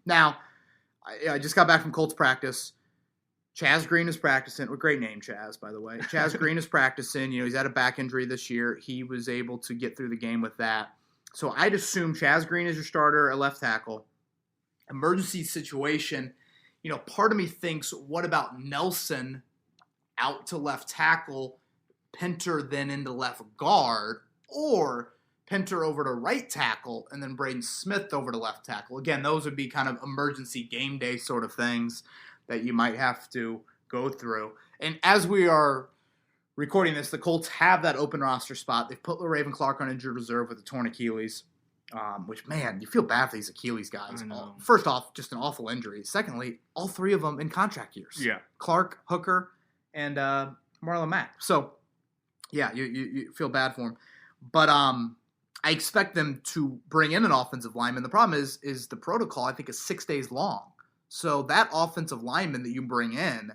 now I just got back from Colts practice. Chaz Green is practicing. Well, great name, Chaz, by the way. Chaz Green is practicing. He's had a back injury this year. He was able to get through the game with that. So I'd assume Chaz Green is your starter at left tackle. Emergency situation. Part of me thinks, what about Nelson out to left tackle? Pinter then into left guard, or Pinter over to right tackle, and then Braden Smith over to left tackle. Again, those would be kind of emergency game day sort of things that you might have to go through. And as we are recording this, the Colts have that open roster spot. They've put LaRaven Clark on injured reserve with a torn Achilles, which, man, you feel bad for these Achilles guys. First off, just an awful injury. Secondly, all 3 of them in contract years. Yeah. Clark, Hooker, and Marlon Mack. So, yeah, you feel bad for him. But I expect them to bring in an offensive lineman. The problem is the protocol, I think, is 6 days long. So that offensive lineman that you bring in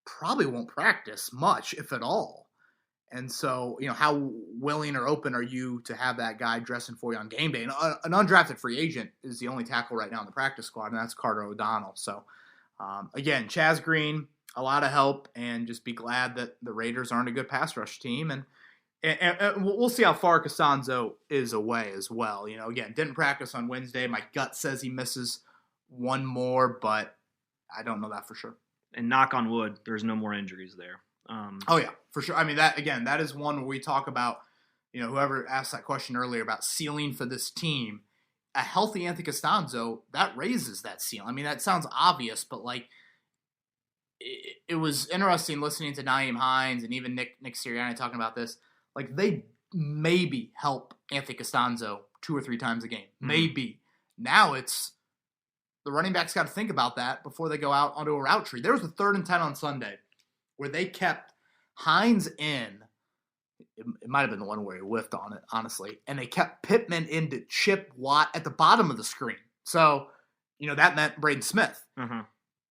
probably won't practice much, if at all. And so, how willing or open are you to have that guy dressing for you on game day? And an undrafted free agent is the only tackle right now in the practice squad, and that's Carter O'Donnell. So, again, Chaz Green, a lot of help, and just be glad that the Raiders aren't a good pass rush team. And we'll see how far Costanzo is away as well. Again, didn't practice on Wednesday. My gut says he misses one more, but I don't know that for sure. And knock on wood, there's no more injuries there. Oh, yeah, for sure. I mean, that is one where we talk about, whoever asked that question earlier about ceiling for this team. A healthy Anthony Costanzo, that raises that ceiling. I mean, that sounds obvious, but, like, it was interesting listening to Nyheim Hines and even Nick Sirianni talking about this. Like, they maybe help Anthony Costanzo 2 or 3 times a game. Maybe. Now it's the running backs got to think about that before they go out onto a route tree. There was a 3rd and 10 on Sunday where they kept Hines in. It might have been the one where he whiffed on it, honestly. And they kept Pittman in to chip Watt at the bottom of the screen. So, that meant Braden Smith.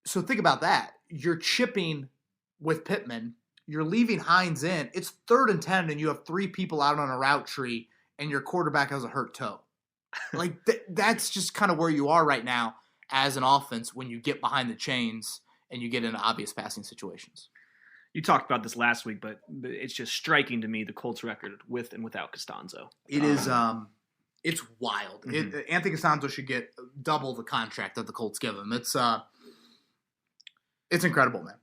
So think about that. You're chipping with Pittman. You're leaving Hines in. It's 3rd and 10, and you have 3 people out on a route tree, and your quarterback has a hurt toe. Like, that's just kind of where you are right now as an offense when you get behind the chains and you get into obvious passing situations. You talked about this last week, but it's just striking to me the Colts record with and without Costanzo. It is it's wild. Anthony Costanzo should get double the contract that the Colts give him. It's incredible, man.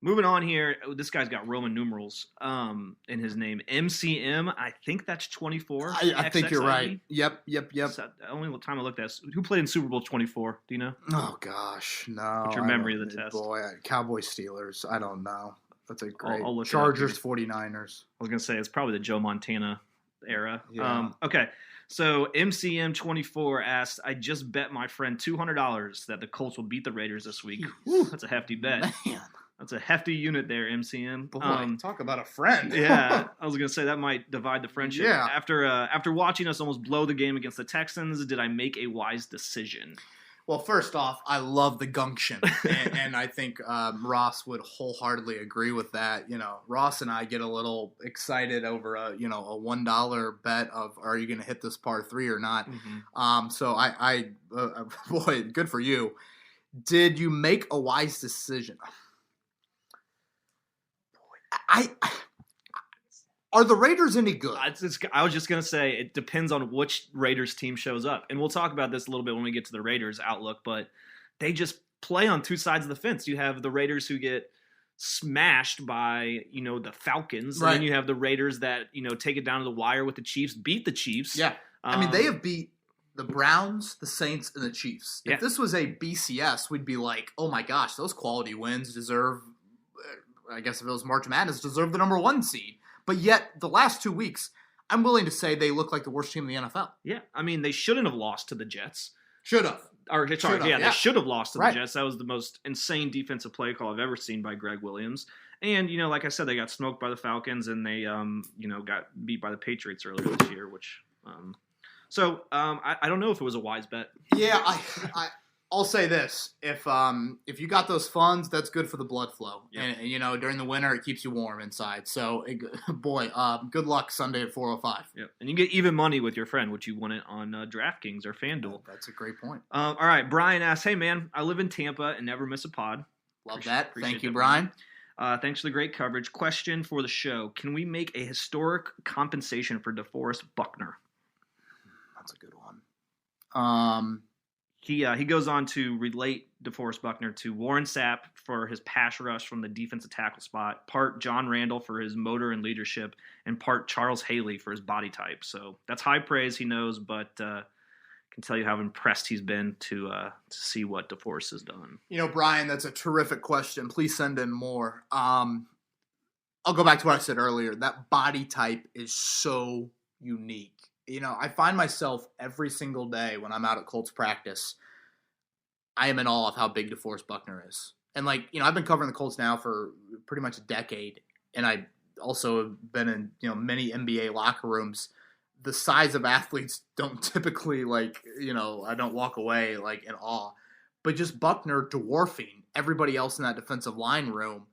Moving on here, this guy's got Roman numerals in his name. MCM, I think that's 24. I think you're right. Yep. So the only time I looked at who played in Super Bowl 24. Do you know? Oh gosh, no. What's your memory of the test? Boy, Cowboys Steelers. I don't know. That's a great. I'll look Chargers 49ers. I was gonna say it's probably the Joe Montana era. Yeah. Okay. So MCM24 asked, I just bet my friend $200 that the Colts will beat the Raiders this week. Whew, that's a hefty bet. Man. That's a hefty unit there, MCM. Boy, talk about a friend. Yeah, I was gonna say that might divide the friendship. Yeah. After watching us almost blow the game against the Texans, did I make a wise decision? Well, first off, I love the gumption, and I think Ross would wholeheartedly agree with that. You know, Ross and I get a little excited over a $1 bet of are you going to hit this par 3 or not. Mm-hmm. So boy, good for you. Did you make a wise decision? Are the Raiders any good? I was just going to say it depends on which Raiders team shows up. And we'll talk about this a little bit when we get to the Raiders outlook, but they just play on two sides of the fence. You have the Raiders who get smashed by, the Falcons. Right. And then you have the Raiders that, take it down to the wire with the Chiefs, beat the Chiefs. Yeah. I mean, they have beat the Browns, the Saints, and the Chiefs. Yeah. If this was a BCS, we'd be like, oh my gosh, those quality wins deserve, I guess if it was March Madness, deserve the number 1 seed. But yet, the last 2 weeks, I'm willing to say they look like the worst team in the NFL. Yeah, I mean, they shouldn't have lost to the Jets. Should have. They should have lost to the Right. Jets. That was the most insane defensive play call I've ever seen by Greg Williams. And, like I said, they got smoked by the Falcons, and they, got beat by the Patriots earlier this year, which... I don't know if it was a wise bet. Yeah, I'll say this: if you got those funds, that's good for the blood flow, Yeah. and during the winter it keeps you warm inside. So, good luck Sunday at 4:05. Yeah, and you get even money with your friend, which you won it on DraftKings or FanDuel. That's a great point. All right, Brian asks, "Hey man, I live in Tampa and never miss a pod." Love that. Appreciate Thank you, that, Brian. Thanks for the great coverage. Question for the show: can we make a historic compensation for DeForest Buckner? That's a good one. He goes on to relate DeForest Buckner to Warren Sapp for his pass rush from the defensive tackle spot, part John Randall for his motor and leadership, and part Charles Haley for his body type. So that's high praise, he knows, but can tell you how impressed he's been to see what DeForest has done. Brian, that's a terrific question. Please send in more. I'll go back to what I said earlier. That body type is so unique. I find myself every single day when I'm out at Colts practice, I am in awe of how big DeForest Buckner is. And I've been covering the Colts now for pretty much a decade, and I also have been in, many NBA locker rooms. The size of athletes don't typically I don't walk away in awe, but just Buckner dwarfing everybody else in that defensive line room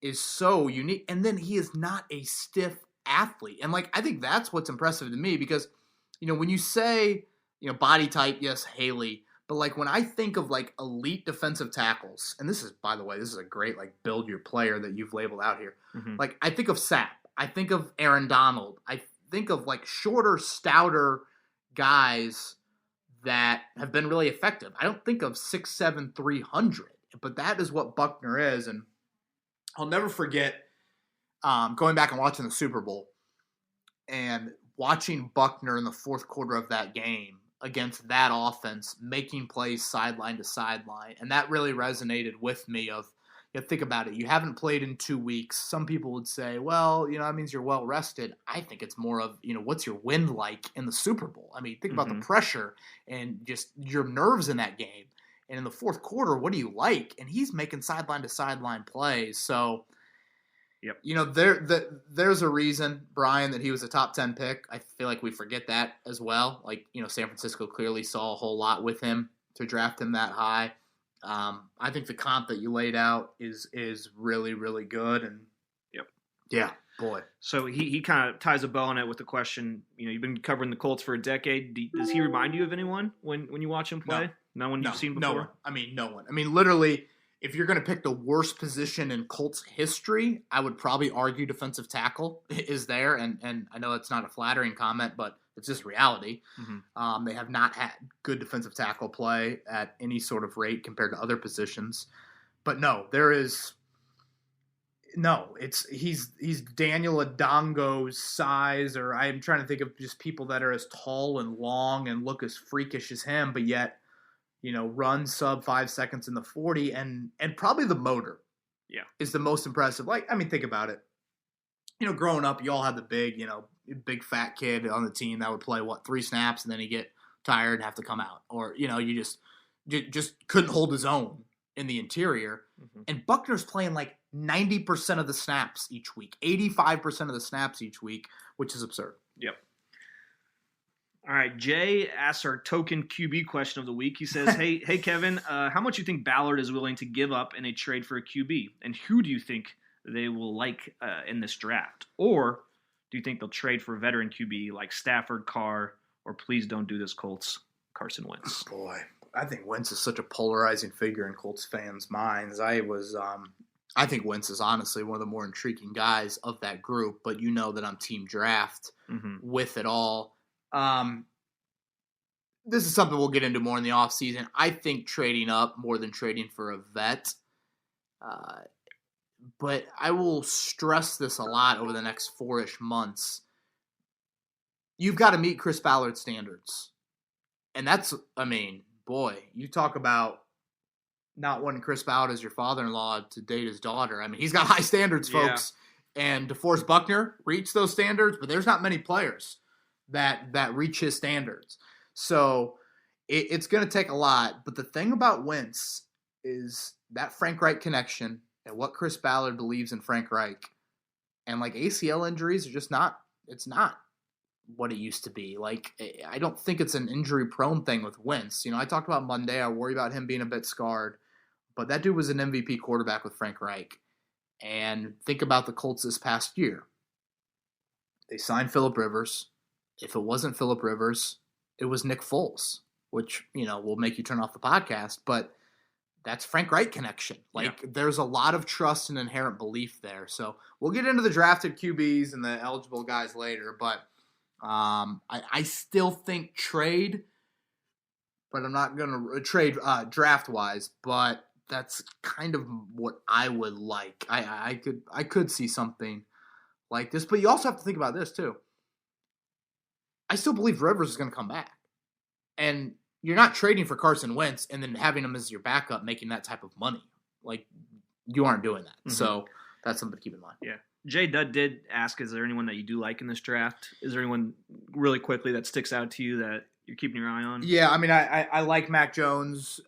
is so unique. And then he is not a stiff athlete. And I think that's what's impressive to me because, when you say, body type, yes, Haley, but when I think of elite defensive tackles, and this is, by the way, this is a great build your player that you've labeled out here. Mm-hmm. I think of Sapp, I think of Aaron Donald, I think of shorter, stouter guys that have been really effective. I don't think of 6'7", 300, but that is what Buckner is. And I'll never forget going back and watching the Super Bowl and watching Buckner in the fourth quarter of that game against that offense, making plays sideline to sideline. And that really resonated with me think about it. You haven't played in 2 weeks. Some people would say, well, that means you're well rested. I think it's more of, what's your wind like in the Super Bowl? I mean, think about the pressure and just your nerves in that game. And in the fourth quarter, what do you like? And he's making sideline to sideline plays. So, yep. There's a reason, Brian, that he was a top 10 pick. I feel like we forget that as well. San Francisco clearly saw a whole lot with him to draft him that high. I think the comp that you laid out is really, really good. And yep. Yeah, boy. So he kind of ties a bow on it with the question, you've been covering the Colts for a decade. Does he remind you of anyone when you watch him play? No one you've seen before? No one. I mean, literally, if you're going to pick the worst position in Colts history, I would probably argue defensive tackle is there. And I know it's not a flattering comment, but it's just reality. Mm-hmm. They have not had good defensive tackle play at any sort of rate compared to other positions. But no, there is No, he's Daniel Adongo's size, or I'm trying to think of just people that are as tall and long and look as freakish as him, but yet, run sub 5 seconds in the 40, and probably the motor, is the most impressive. Like, I mean, think about it. Growing up, you all had the big fat kid on the team that would play 3 snaps and then he'd get tired and have to come out, or you just couldn't hold his own in the interior. Mm-hmm. And Buckner's playing like 90% of the snaps each week, 85% of the snaps each week, which is absurd. Yep. All right, Jay asks our token QB question of the week. He says, hey Kevin, how much do you think Ballard is willing to give up in a trade for a QB? And who do you think they will like in this draft? Or do you think they'll trade for a veteran QB like Stafford, Carr, or please don't do this, Colts, Carson Wentz? Oh boy, I think Wentz is such a polarizing figure in Colts fans' minds. I think Wentz is honestly one of the more intriguing guys of that group, but you know that I'm team draft with it all. This is something we'll get into more in the offseason. I think trading up more than trading for a vet. But I will stress this a lot over the next 4-ish months. You've got to meet Chris Ballard's standards. And that's, boy, you talk about not wanting Chris Ballard as your father-in-law to date his daughter. He's got high standards, folks. Yeah. And DeForest Buckner reached those standards, but there's not many players that reach his standards. So it's going to take a lot. But the thing about Wentz is that Frank Reich connection and what Chris Ballard believes in Frank Reich. And like ACL injuries are just it's not what it used to be. Like, I don't think it's an injury prone thing with Wentz. I talked about Monday. I worry about him being a bit scarred, but that dude was an MVP quarterback with Frank Reich. And think about the Colts this past year. They signed Phillip Rivers. If it wasn't Phillip Rivers, it was Nick Foles, which, will make you turn off the podcast, but that's Frank Reich connection. There's a lot of trust and inherent belief there. So we'll get into the drafted QBs and the eligible guys later, but I still think trade, but I'm not going to trade draft-wise, but that's kind of what I would like. I could see something like this, but you also have to think about this too. I still believe Rivers is going to come back. And you're not trading for Carson Wentz and then having him as your backup making that type of money. Like, you aren't doing that. Mm-hmm. So that's something to keep in mind. Yeah. Jay Dudd did ask, is there anyone that you do like in this draft? Is there anyone really quickly that sticks out to you that you're keeping your eye on? Yeah, I like Mac Jones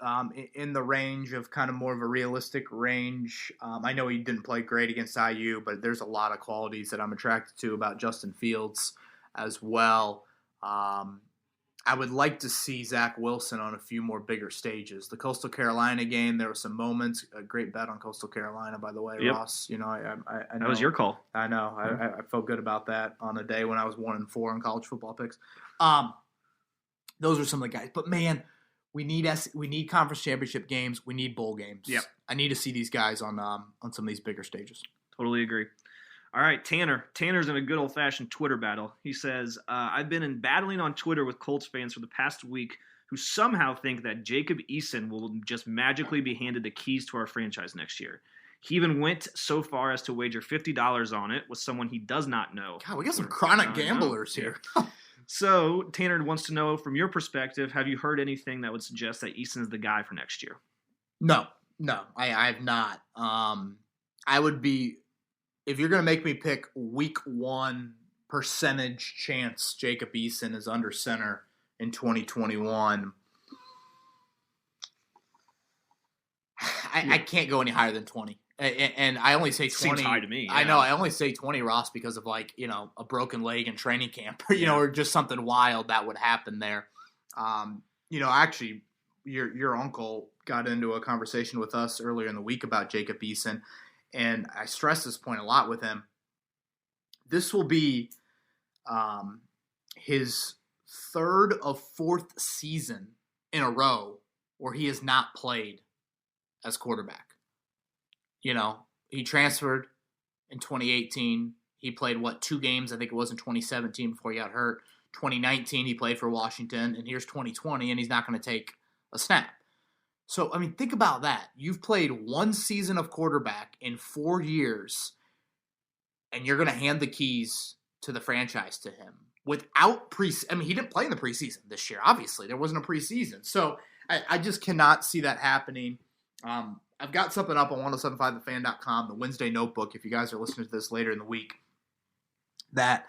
in the range of kind of more of a realistic range. I know he didn't play great against IU, but there's a lot of qualities that I'm attracted to about Justin Fields as well. I would like to see Zach Wilson on a few more bigger stages. The Coastal Carolina game, there were some moments. A great bet on Coastal Carolina, by the way, yep. Ross. I know, that was your call. I know. I felt good about that on a day when I was 1-4 in college football picks. Those are some of the guys. But man, we need conference championship games. We need bowl games. Yep. I need to see these guys on some of these bigger stages. Totally agree. All right, Tanner. Tanner's in a good old-fashioned Twitter battle. He says, I've been battling on Twitter with Colts fans for the past week who somehow think that Jacob Eason will just magically be handed the keys to our franchise next year. He even went so far as to wager $50 on it with someone he does not know. God, we got some chronic gamblers here. So, Tanner wants to know, from your perspective, have you heard anything that would suggest that Eason is the guy for next year? No, I have not. I would be... If you're going to make me pick week 1 percentage chance Jacob Eason is under center in 2021, I can't go any higher than 20. And I only say 20. Seems high to me. Yeah. I know. I only say 20, Ross, because of a broken leg in training camp, or just something wild that would happen there. Actually, your uncle got into a conversation with us earlier in the week about Jacob Eason. And I stress this point a lot with him. This will be his 3rd of 4th season in a row where he has not played as quarterback. He transferred in 2018. He played, 2 games? I think it was in 2017 before he got hurt. 2019, he played for Washington. And here's 2020, and he's not going to take a snap. So, I mean, think about that. You've played one season of quarterback in 4 years, and you're going to hand the keys to the franchise to him without I mean, he didn't play in the preseason this year, obviously. There wasn't a preseason. So, I just cannot see that happening. I've got something up on 1075thefan.com, the Wednesday notebook, if you guys are listening to this later in the week, that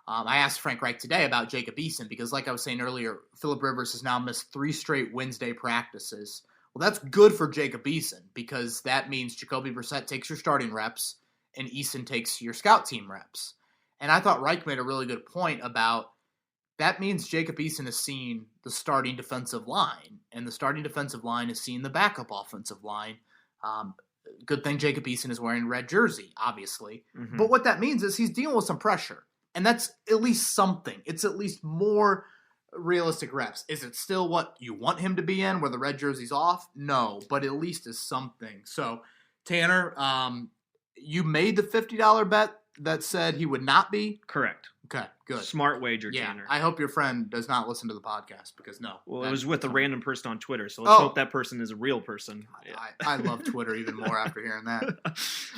I asked Frank Reich today about Jacob Eason because, like I was saying earlier, Phillip Rivers has now missed 3 straight Wednesday practices. Well, that's good for Jacob Eason because that means Jacoby Brissett takes your starting reps and Eason takes your scout team reps. And I thought Reich made a really good point about that means Jacob Eason is seeing the starting defensive line, and the starting defensive line is seeing the backup offensive line. Good thing Jacob Eason is wearing red jersey, obviously. Mm-hmm. But what that means is he's dealing with some pressure, and that's at least something. It's at least more realistic reps. Is it still what you want him to be in where the red jersey's off? No, but at least is something. So, Tanner, you made the $50 bet that said he would not be? Correct. Okay, good. Smart wager, Tanner. I hope your friend does not listen to the podcast because no. Well, it was with a random person on Twitter, so let's hope that person is a real person. God, I love Twitter even more after hearing that.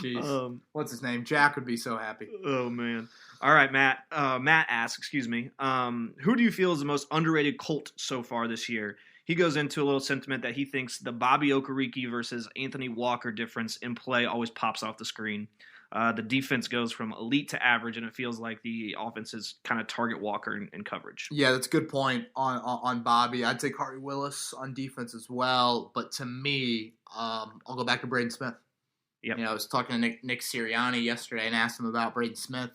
Jeez. What's his name? Jack would be so happy. Oh, man. All right, Matt. Matt asks, who do you feel is the most underrated Colt so far this year? He goes into a little sentiment that he thinks the Bobby Okereke versus Anthony Walker difference in play always pops off the screen. The defense goes from elite to average, and it feels like the offense is kind of target Walker in coverage. Yeah, that's a good point on Bobby. I'd say Khari Willis on defense as well. But to me, I'll go back to Braden Smith. Yep. I was talking to Nick Sirianni yesterday and asked him about Braden Smith,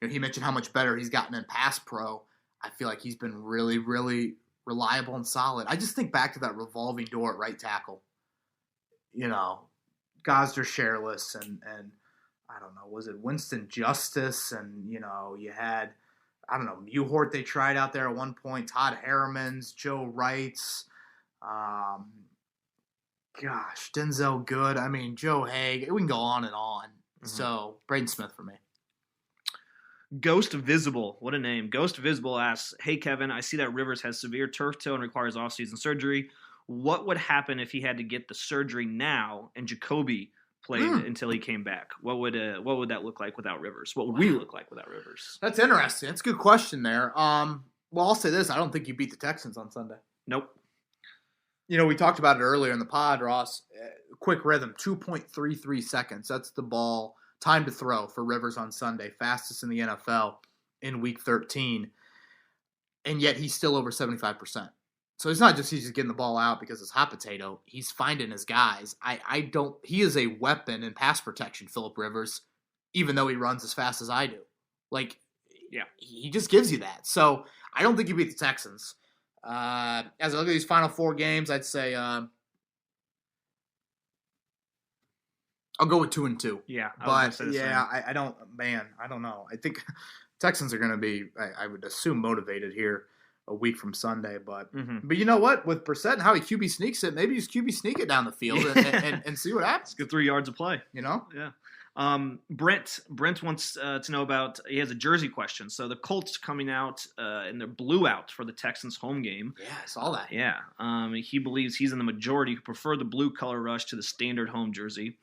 and he mentioned how much better he's gotten in pass pro. I feel like he's been really, really reliable and solid. I just think back to that revolving door at right tackle. Gosder Sherless and I don't know, was it Winston Justice? And, you had, Muhort they tried out there at one point, Todd Harriman's, Joe Wright's, Denzel Good. I mean, Joe Haig. We can go on and on. Mm-hmm. So, Braden Smith for me. Ghost Visible. What a name. Ghost Visible asks, hey, Kevin, I see that Rivers has severe turf toe and requires off-season surgery. What would happen if he had to get the surgery now and Jacoby played until he came back? What would that look like without Rivers? What would we look like without Rivers? That's interesting. That's a good question there. Well, I'll say this. I don't think you beat the Texans on Sunday. Nope. We talked about it earlier in the pod, Ross. Quick rhythm, 2.33 seconds. That's the ball time to throw for Rivers on Sunday. Fastest in the NFL in Week 13. And yet he's still over 75%. So it's not just he's just getting the ball out because it's hot potato. He's finding his guys. He is a weapon in pass protection, Phillip Rivers, even though he runs as fast as I do. He just gives you that. So I don't think you beat the Texans. As I look at these final 4 games, I'd say I'll go with 2-2. Yeah. I don't know. I think Texans are going to be, I would assume, motivated here a week from Sunday, but you know what? With Brissett and how he QB sneaks it, maybe just QB sneak it down the field and see what happens. Get 3 yards of play. Yeah. Brent wants to know about. He has a jersey question. So the Colts coming out in their blue out for the Texans home game. Yeah, I saw that. Yeah. He believes he's in the majority who prefer the blue color rush to the standard home jersey.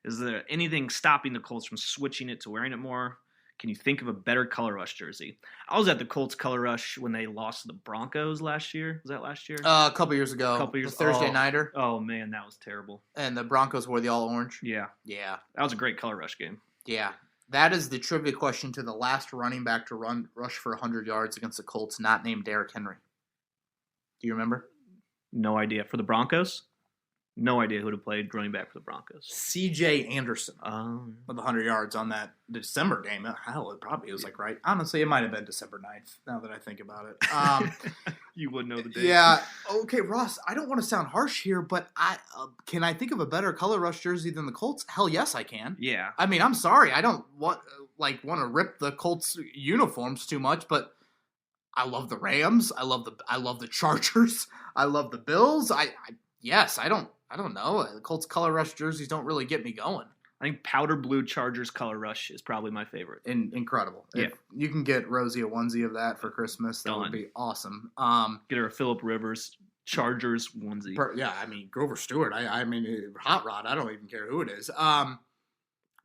Is there anything stopping the Colts from switching it to wearing it more? Can you think of a better color rush jersey? I was at the Colts color rush when they lost to the Broncos last year. Was that last year? A couple years ago. The Thursday nighter. Oh, man, that was terrible. And the Broncos wore the all orange. Yeah. Yeah. That was a great color rush game. Yeah. That is the trivia question to the last running back to rush for 100 yards against the Colts, not named Derrick Henry. Do you remember? No idea. For the Broncos? No idea who to play running back for the Broncos. C.J. Anderson with 100 yards on that December game. Hell, it probably was right. Honestly, it might have been December 9th, now that I think about it. You would know the date. Yeah. Okay, Ross, I don't want to sound harsh here, but can I think of a better color rush jersey than the Colts? Hell yes, I can. Yeah. I mean, I'm sorry. I don't want to rip the Colts uniforms too much, but I love the Rams. I love the Chargers. I love the Bills. I don't know. The Colts color rush jerseys don't really get me going. I think powder blue Chargers color rush is probably my favorite. Incredible. Yeah. If you can get Rosie a onesie of that for Christmas, that would be awesome. Get her a Phillip Rivers Chargers onesie. Yeah, I mean, Grover Stewart. I mean, Hot Rod. I don't even care who it is.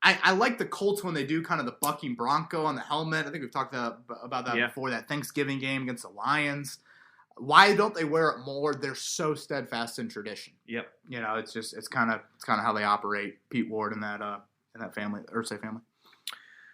I like the Colts when they do kind of the bucking Bronco on the helmet. I think we've talked about that before, that Thanksgiving game against the Lions. Why don't they wear it more? They're so steadfast in tradition. Yep. You know, it's kind of how they operate. Pete Ward and that family, Irsay family.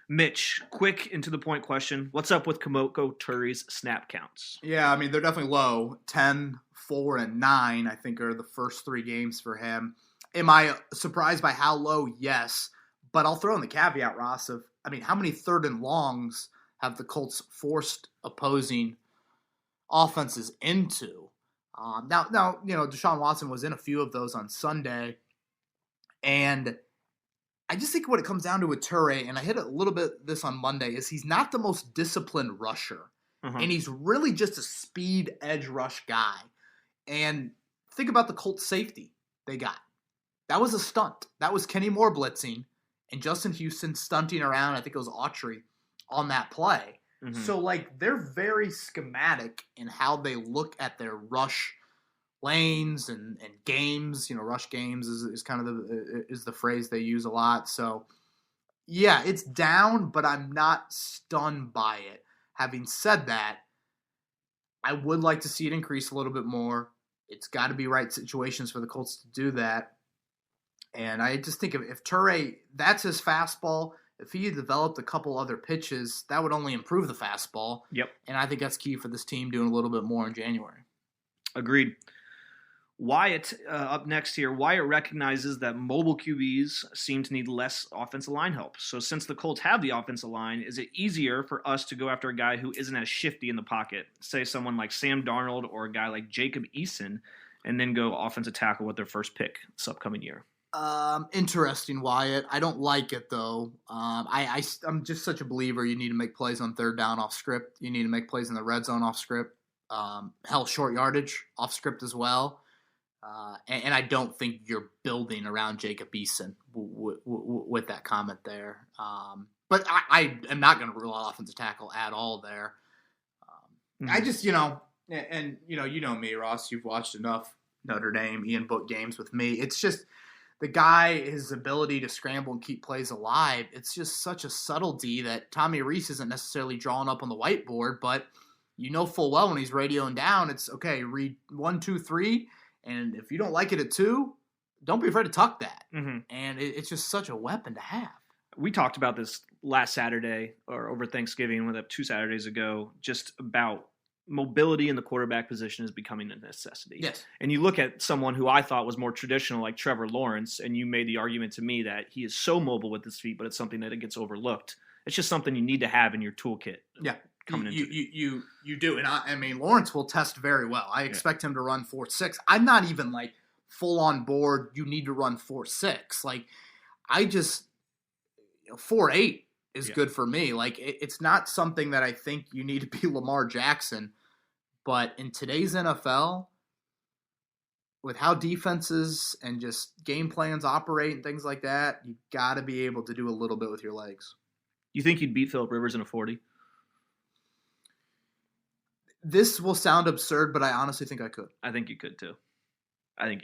Mitch, quick and to the point question. What's up with Kamoko Turi's snap counts? Yeah, I mean, they're definitely low. 10, 4, and 9, I think, are the first 3 games for him. Am I surprised by how low? Yes. But I'll throw in the caveat, Ross, of, I mean, how many 3rd and longs have the Colts forced opposing offenses into? Now, you know, Deshaun Watson was in a few of those on Sunday. And I just think what it comes down to with Toure, and I hit a little bit this on Monday, is he's not the most disciplined rusher. And he's really just a speed edge rush guy. And think about the Colts safety they got. That was a stunt. That was Kenny Moore blitzing and Justin Houston stunting around. I think it was Autry on that play. So, like, they're very schematic in how they look at their rush lanes and games. You know, rush games is kind of the phrase they use a lot. So, yeah, it's down, but I'm not stunned by it. Having said that, I would like to see it increase a little bit more. It's got to be right situations for the Colts to do that. And I just think if Toure, that's his fastball. If he had developed a couple other pitches, that would only improve the fastball. Yep. And I think that's key for this team doing a little bit more in January. Agreed. Wyatt, up next here. Wyatt recognizes that mobile QBs seem to need less offensive line help. So since the Colts have the offensive line, is it easier for us to go after a guy who isn't as shifty in the pocket, say someone like Sam Darnold or a guy like Jacob Eason, and then go offensive tackle with their first pick this upcoming year? Interesting, Wyatt. I don't like it, though. I'm just such a believer you need to make plays on 3rd down off script. You need to make plays in the red zone off script. Short yardage off script as well. And I don't think you're building around Jacob Eason with that comment there. But I am not going to rule out offensive tackle at all there. I just, you know me, Ross, you've watched enough Notre Dame, Ian Book games with me. It's just the guy, his ability to scramble and keep plays alive, it's just such a subtlety that Tommy Rees isn't necessarily drawing up on the whiteboard, but you know full well when he's radioing down, it's, okay, read 1, 2, 3, and if you don't like it at 2, don't be afraid to tuck that. And it's just such a weapon to have. We talked about this last Saturday or over Thanksgiving, 2 Saturdays ago, just about mobility in the quarterback position is becoming a necessity. Yes. And you look at someone who I thought was more traditional, like Trevor Lawrence, and you made the argument to me that he is so mobile with his feet, but it's something that it gets overlooked. It's just something you need to have in your toolkit. Yeah. Coming into you do. And I mean, Lawrence will test very well. I expect him to run 4.6. I'm not even like full on board. You need to run 4.6. Like, I just, 4.8 is good for me. Like, it's not something that I think you need to be Lamar Jackson. But in today's NFL, with how defenses and just game plans operate and things like that, you got to be able to do a little bit with your legs. You think you'd beat Phillip Rivers in a 40? This will sound absurd, but I honestly think I could. I think you could, too. I think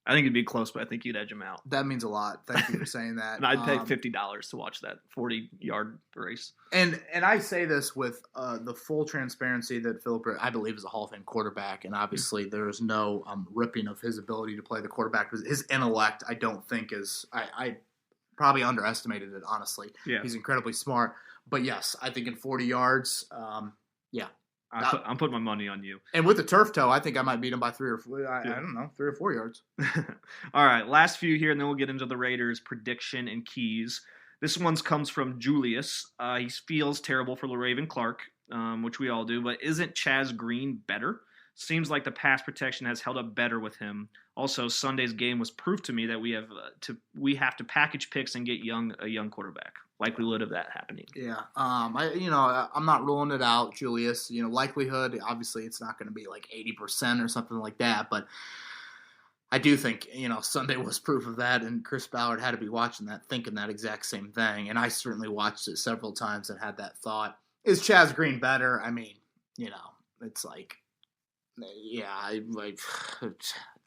it'd be close, but I think you'd edge him out. That means a lot. Thank you for saying that. And I'd pay $50 to watch that 40-yard race. And I say this with the full transparency that Phillip, I believe, is a Hall of Fame quarterback, and obviously there is no ripping of his ability to play the quarterback. His intellect, I don't think, is – I probably underestimated it, honestly. Yeah. He's incredibly smart. But, yes, I think in 40 yards, yeah. I'm putting my money on you. And with the turf toe, I think I might beat him by 3 or 4. I don't know, 3 or 4 yards. All right, last few here, and then we'll get into the Raiders' prediction and keys. This one comes from Julius. He feels terrible for LaRaven Clark, which we all do, but isn't Chaz Green better? Seems like the pass protection has held up better with him. Also, Sunday's game was proof to me that we have to package picks and get a young quarterback. Likelihood of that happening. Yeah, I'm not ruling it out, Julius. Likelihood, obviously, it's not going to be like 80% or something like that, but I do think Sunday was proof of that, and Chris Ballard had to be watching that, thinking that exact same thing, and I certainly watched it several times and had that thought. Is Chaz Green better? I mean, it's like Yeah,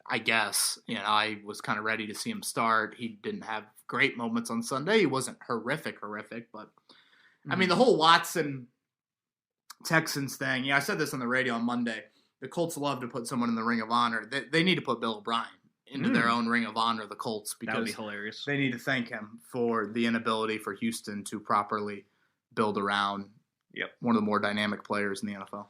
I guess. I was kind of ready to see him start. He didn't have great moments on Sunday. He wasn't horrific, but I mean, the whole Watson Texans thing. Yeah, I said this on the radio on Monday. The Colts love to put someone in the Ring of Honor. They need to put Bill O'Brien into their own Ring of Honor, the Colts, That would be because hilarious. they need to thank him for the inability for Houston to properly build around one of the more dynamic players in the NFL.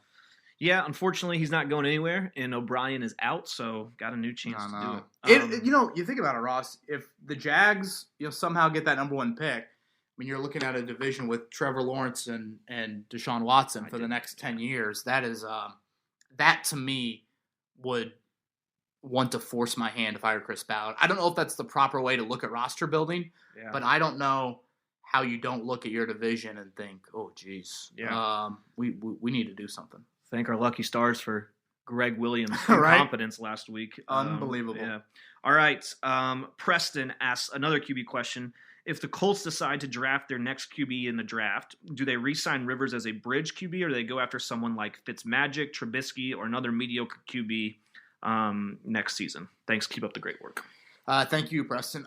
Yeah, unfortunately, he's not going anywhere, and O'Brien is out, so got a new chance to do it. You think about it, Ross. If the Jags, somehow get that number 1 pick, I mean, you're looking at a division with Trevor Lawrence and Deshaun Watson for the next 10 years. That is, that to me would want to force my hand if I were Chris Ballard. I don't know if that's the proper way to look at roster building, but I don't know how you don't look at your division and think, oh, geez, we need to do something. Thank our lucky stars for Greg Williams' incompetence last week. Unbelievable. Yeah. All right. Preston asks another QB question. If the Colts decide to draft their next QB in the draft, do they re-sign Rivers as a bridge QB, or do they go after someone like Fitzmagic, Trubisky, or another mediocre QB next season? Thanks. Keep up the great work. Thank you, Preston.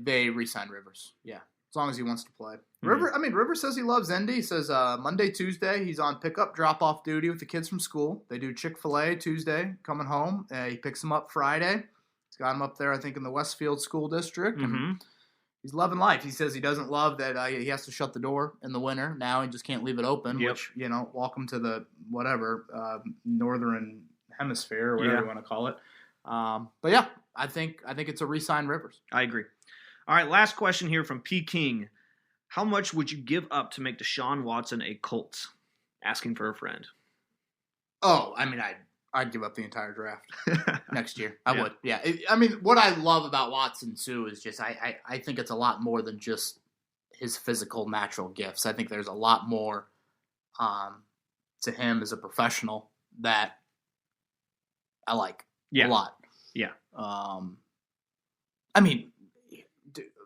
They re-signed Rivers. Yeah, as long as he wants to play. Rivers says he loves Indy. He says Monday, Tuesday, he's on pickup, drop-off duty with the kids from school. They do Chick-fil-A Tuesday, coming home. He picks them up Friday. He's got them up there, I think, in the Westfield School District. And he's loving life. He says he doesn't love that he has to shut the door in the winter. Now he just can't leave it open, which, welcome to the northern hemisphere or whatever you want to call it. But yeah, I think it's a re-sign Rivers. I agree. All right, last question here from P. King. How much would you give up to make Deshaun Watson a Colt? Asking for a friend. Oh, I mean, I'd give up the entire draft next year. I would. Yeah. What I love about Watson too is just I think it's a lot more than just his physical natural gifts. I think there's a lot more to him as a professional that I like a lot. Yeah.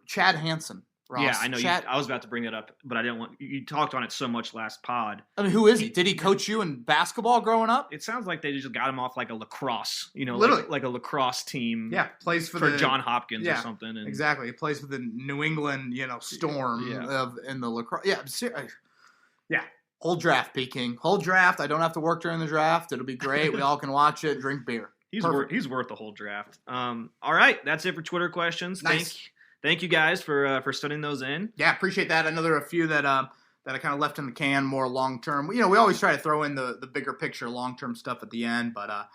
Chad Hansen. Ross, yeah, I know. I was about to bring it up, but I didn't want. You talked on it so much last pod. I mean, who is he? Did he coach you in basketball growing up? It sounds like they just got him off like a lacrosse, literally like a lacrosse team. Yeah, plays for John Hopkins or something. And, exactly, he plays for the New England, Storm in the lacrosse. Yeah. Whole draft, Peking. Whole draft. I don't have to work during the draft. It'll be great. We all can watch it, drink beer. He's worth the whole draft. All right, that's it for Twitter questions. Nice. Thank you guys for studying those in. Yeah, appreciate that. I know there are a few that I kind of left in the can, more long term. We always try to throw in the bigger picture, long term stuff at the end, but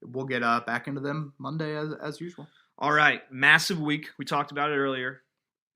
we'll get back into them Monday as usual. All right, massive week. We talked about it earlier.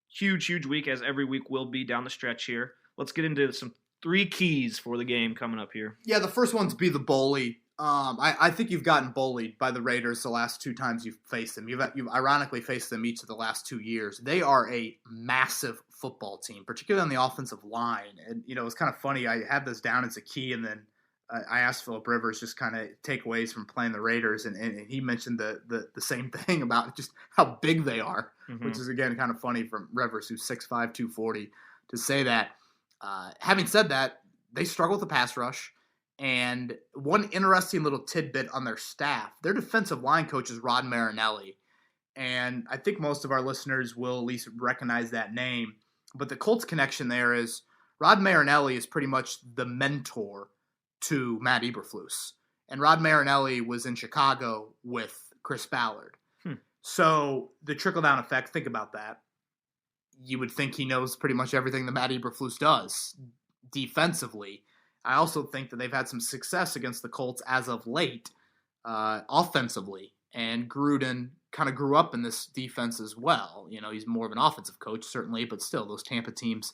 Huge week, as every week will be down the stretch here. Let's get into some 3 keys for the game coming up here. Yeah, the first one's be the bully. I think you've gotten bullied by the Raiders the last 2 times you've faced them. You've ironically faced them each of the last 2 years. They are a massive football team, particularly on the offensive line. And, it's kind of funny. I had this down as a key, and then I asked Philip Rivers just kind of takeaways from playing the Raiders, and he mentioned the same thing about just how big they are, which is, again, kind of funny from Rivers, who's 6'5", 240, to say that. Having said that, they struggle with the pass rush. And one interesting little tidbit on their staff, their defensive line coach is Rod Marinelli. And I think most of our listeners will at least recognize that name. But the Colts connection there is Rod Marinelli is pretty much the mentor to Matt Eberflus. And Rod Marinelli was in Chicago with Chris Ballard. So the trickle-down effect, think about that. You would think he knows pretty much everything that Matt Eberflus does defensively. I also think that they've had some success against the Colts as of late, offensively. And Gruden kind of grew up in this defense as well. He's more of an offensive coach, certainly, but still, those Tampa teams,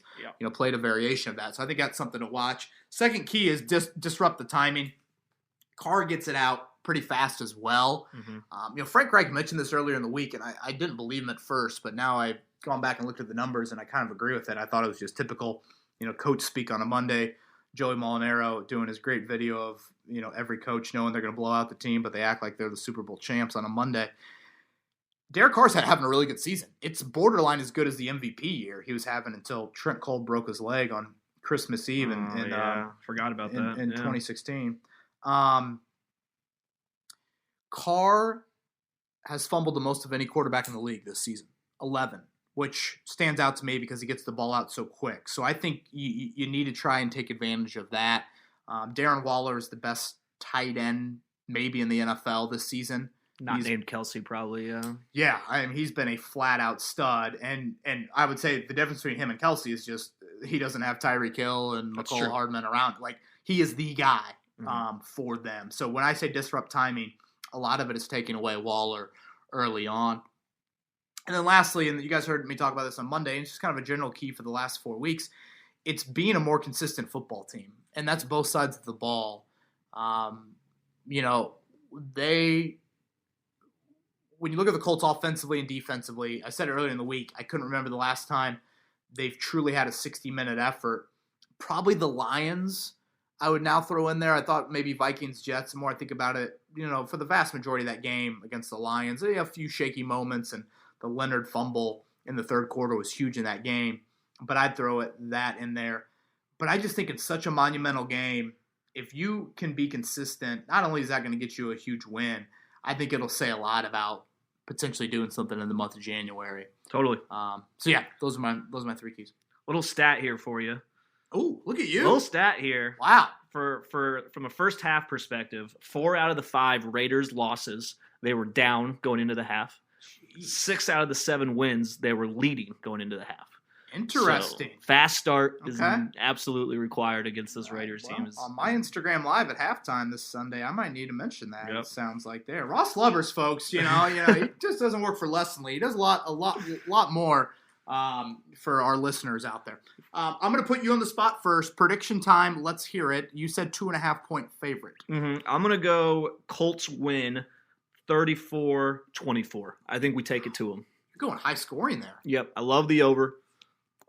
played a variation of that. So I think that's something to watch. Second key is disrupt the timing. Carr gets it out pretty fast as well. Frank Reich mentioned this earlier in the week, and I didn't believe him at first, but now I've gone back and looked at the numbers, and I kind of agree with it. I thought it was just typical, coach speak on a Monday. Joey Molinaro doing his great video of, every coach knowing they're going to blow out the team, but they act like they're the Super Bowl champs on a Monday. Derek Carr's having a really good season. It's borderline as good as the MVP year he was having until Trent Cole broke his leg on Christmas Eve forgot about that. In 2016. Carr has fumbled the most of any quarterback in the league this season, 11, which stands out to me because he gets the ball out so quick. So I think you need to try and take advantage of that. Darren Waller is the best tight end maybe in the NFL this season. Not named Kelsey, probably. Yeah, I mean, he's been a flat-out stud, and I would say the difference between him and Kelsey is just he doesn't have Tyreek Hill and McCole Hardman around. Like, he is the guy for them. So when I say disrupt timing, a lot of it is taking away Waller early on. And then lastly, and you guys heard me talk about this on Monday, and it's just kind of a general key for the last 4 weeks, it's being a more consistent football team, and that's both sides of the ball. When you look at the Colts offensively and defensively, I said it earlier in the week, I couldn't remember the last time they've truly had a 60-minute effort. Probably the Lions I would now throw in there. I thought maybe Vikings, Jets. The more I think about it, for the vast majority of that game against the Lions, they had a few shaky moments, and the Leonard fumble in the third quarter was huge in that game. But I'd throw that in there. But I just think it's such a monumental game. If you can be consistent, not only is that going to get you a huge win, I think it'll say a lot about potentially doing something in the month of January. Totally. So yeah, those are my 3 keys. Little stat here for you. Oh, look at you! Little stat here. Wow. From a first half perspective, 4 out of the 5 Raiders losses they were down going into the half. 6 out of the 7 wins they were leading going into the half. Interesting. So, fast start is absolutely required against this Raiders team. On my Instagram Live at halftime this Sunday, I might need to mention that. Yep. It sounds like there. Ross Lovers, folks, he just doesn't work for Leslie. He does a lot more for our listeners out there. I'm going to put you on the spot first. Prediction time. Let's hear it. You said 2.5-point favorite. Mm-hmm. I'm going to go Colts win 34-24. I think we take it to them. You're going high scoring there. Yep. I love the over.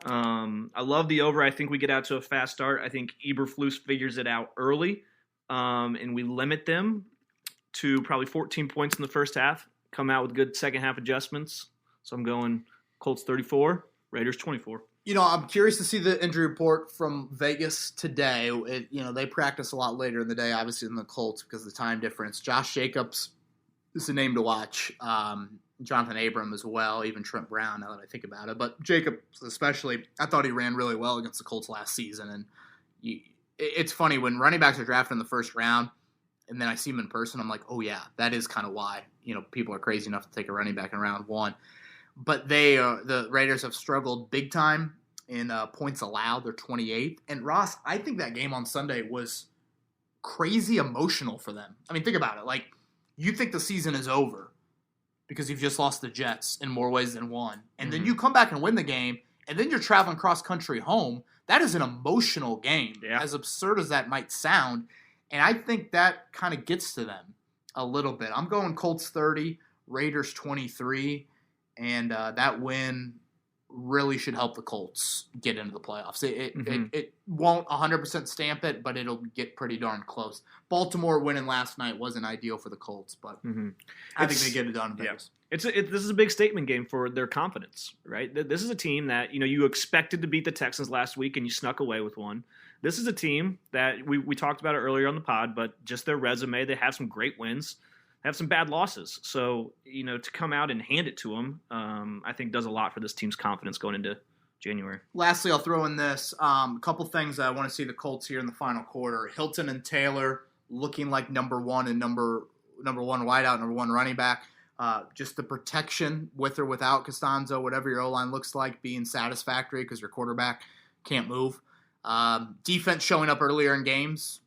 I think we get out to a fast start. I think Eberflus figures it out early, and we limit them to probably 14 points in the first half, come out with good second half adjustments. So I'm going Colts 34, Raiders 24. I'm curious to see the injury report from Vegas today. They practice a lot later in the day, obviously, than the Colts because of the time difference. Josh Jacobs is a name to watch. Jonathan Abram as well, even Trent Brown, now that I think about it. But Jacobs especially, I thought he ran really well against the Colts last season. And it's funny, when running backs are drafted in the first round, and then I see him in person, I'm like, oh, yeah, that is kind of why people are crazy enough to take a running back in round 1. But the Raiders have struggled big time in points allowed. They're 28th. And Ross, I think that game on Sunday was crazy emotional for them. I mean, think about it. Like, you think the season is over because you've just lost the Jets in more ways than one. And then you come back and win the game, and then you're traveling cross-country home. That is an emotional game, as absurd as that might sound. And I think that kind of gets to them a little bit. I'm going Colts 30, Raiders 23, and that win really should help the Colts get into the playoffs. It won't 100% stamp it, but it'll get pretty darn close. Baltimore winning last night wasn't ideal for the Colts, but I think they get it done in Vegas. This is a big statement game for their confidence, right? This is a team that you expected to beat the Texans last week and you snuck away with one. This is a team that we talked about it earlier on the pod, but just their resume, they have some great wins. Have some bad losses. So, to come out and hand it to them, I think does a lot for this team's confidence going into January. Lastly, I'll throw in this. A couple things I want to see the Colts here in the final quarter. Hilton and Taylor looking like number one and number one wideout, number one running back. Just the protection with or without Costanzo, whatever your O-line looks like, being satisfactory because your quarterback can't move. Defense showing up earlier in games.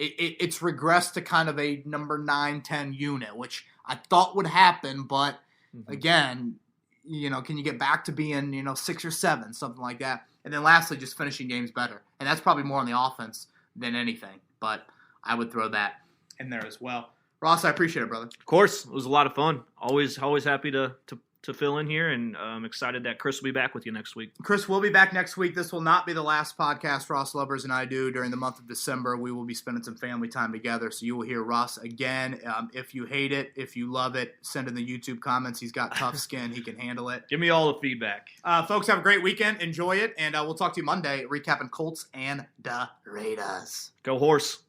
It's regressed to kind of a number 9-10 unit, which I thought would happen, but again, can you get back to being, 6 or 7, something like that? And then lastly, just finishing games better. And that's probably more on the offense than anything, but I would throw that in there as well. Ross, I appreciate it, brother. Of course. It was a lot of fun. Always happy to fill in here, and I'm excited that Chris will be back with you next week. Chris will be back next week. This will not be the last podcast Ross Lovers and I do during the month of December. We will be spending some family time together, so you will hear Ross again. If you hate it, if you love it, send in the YouTube comments. He's got tough skin. He can handle it. Give me all the feedback. Folks, have a great weekend. Enjoy it, and we'll talk to you Monday recapping Colts and the Raiders. Go Horse.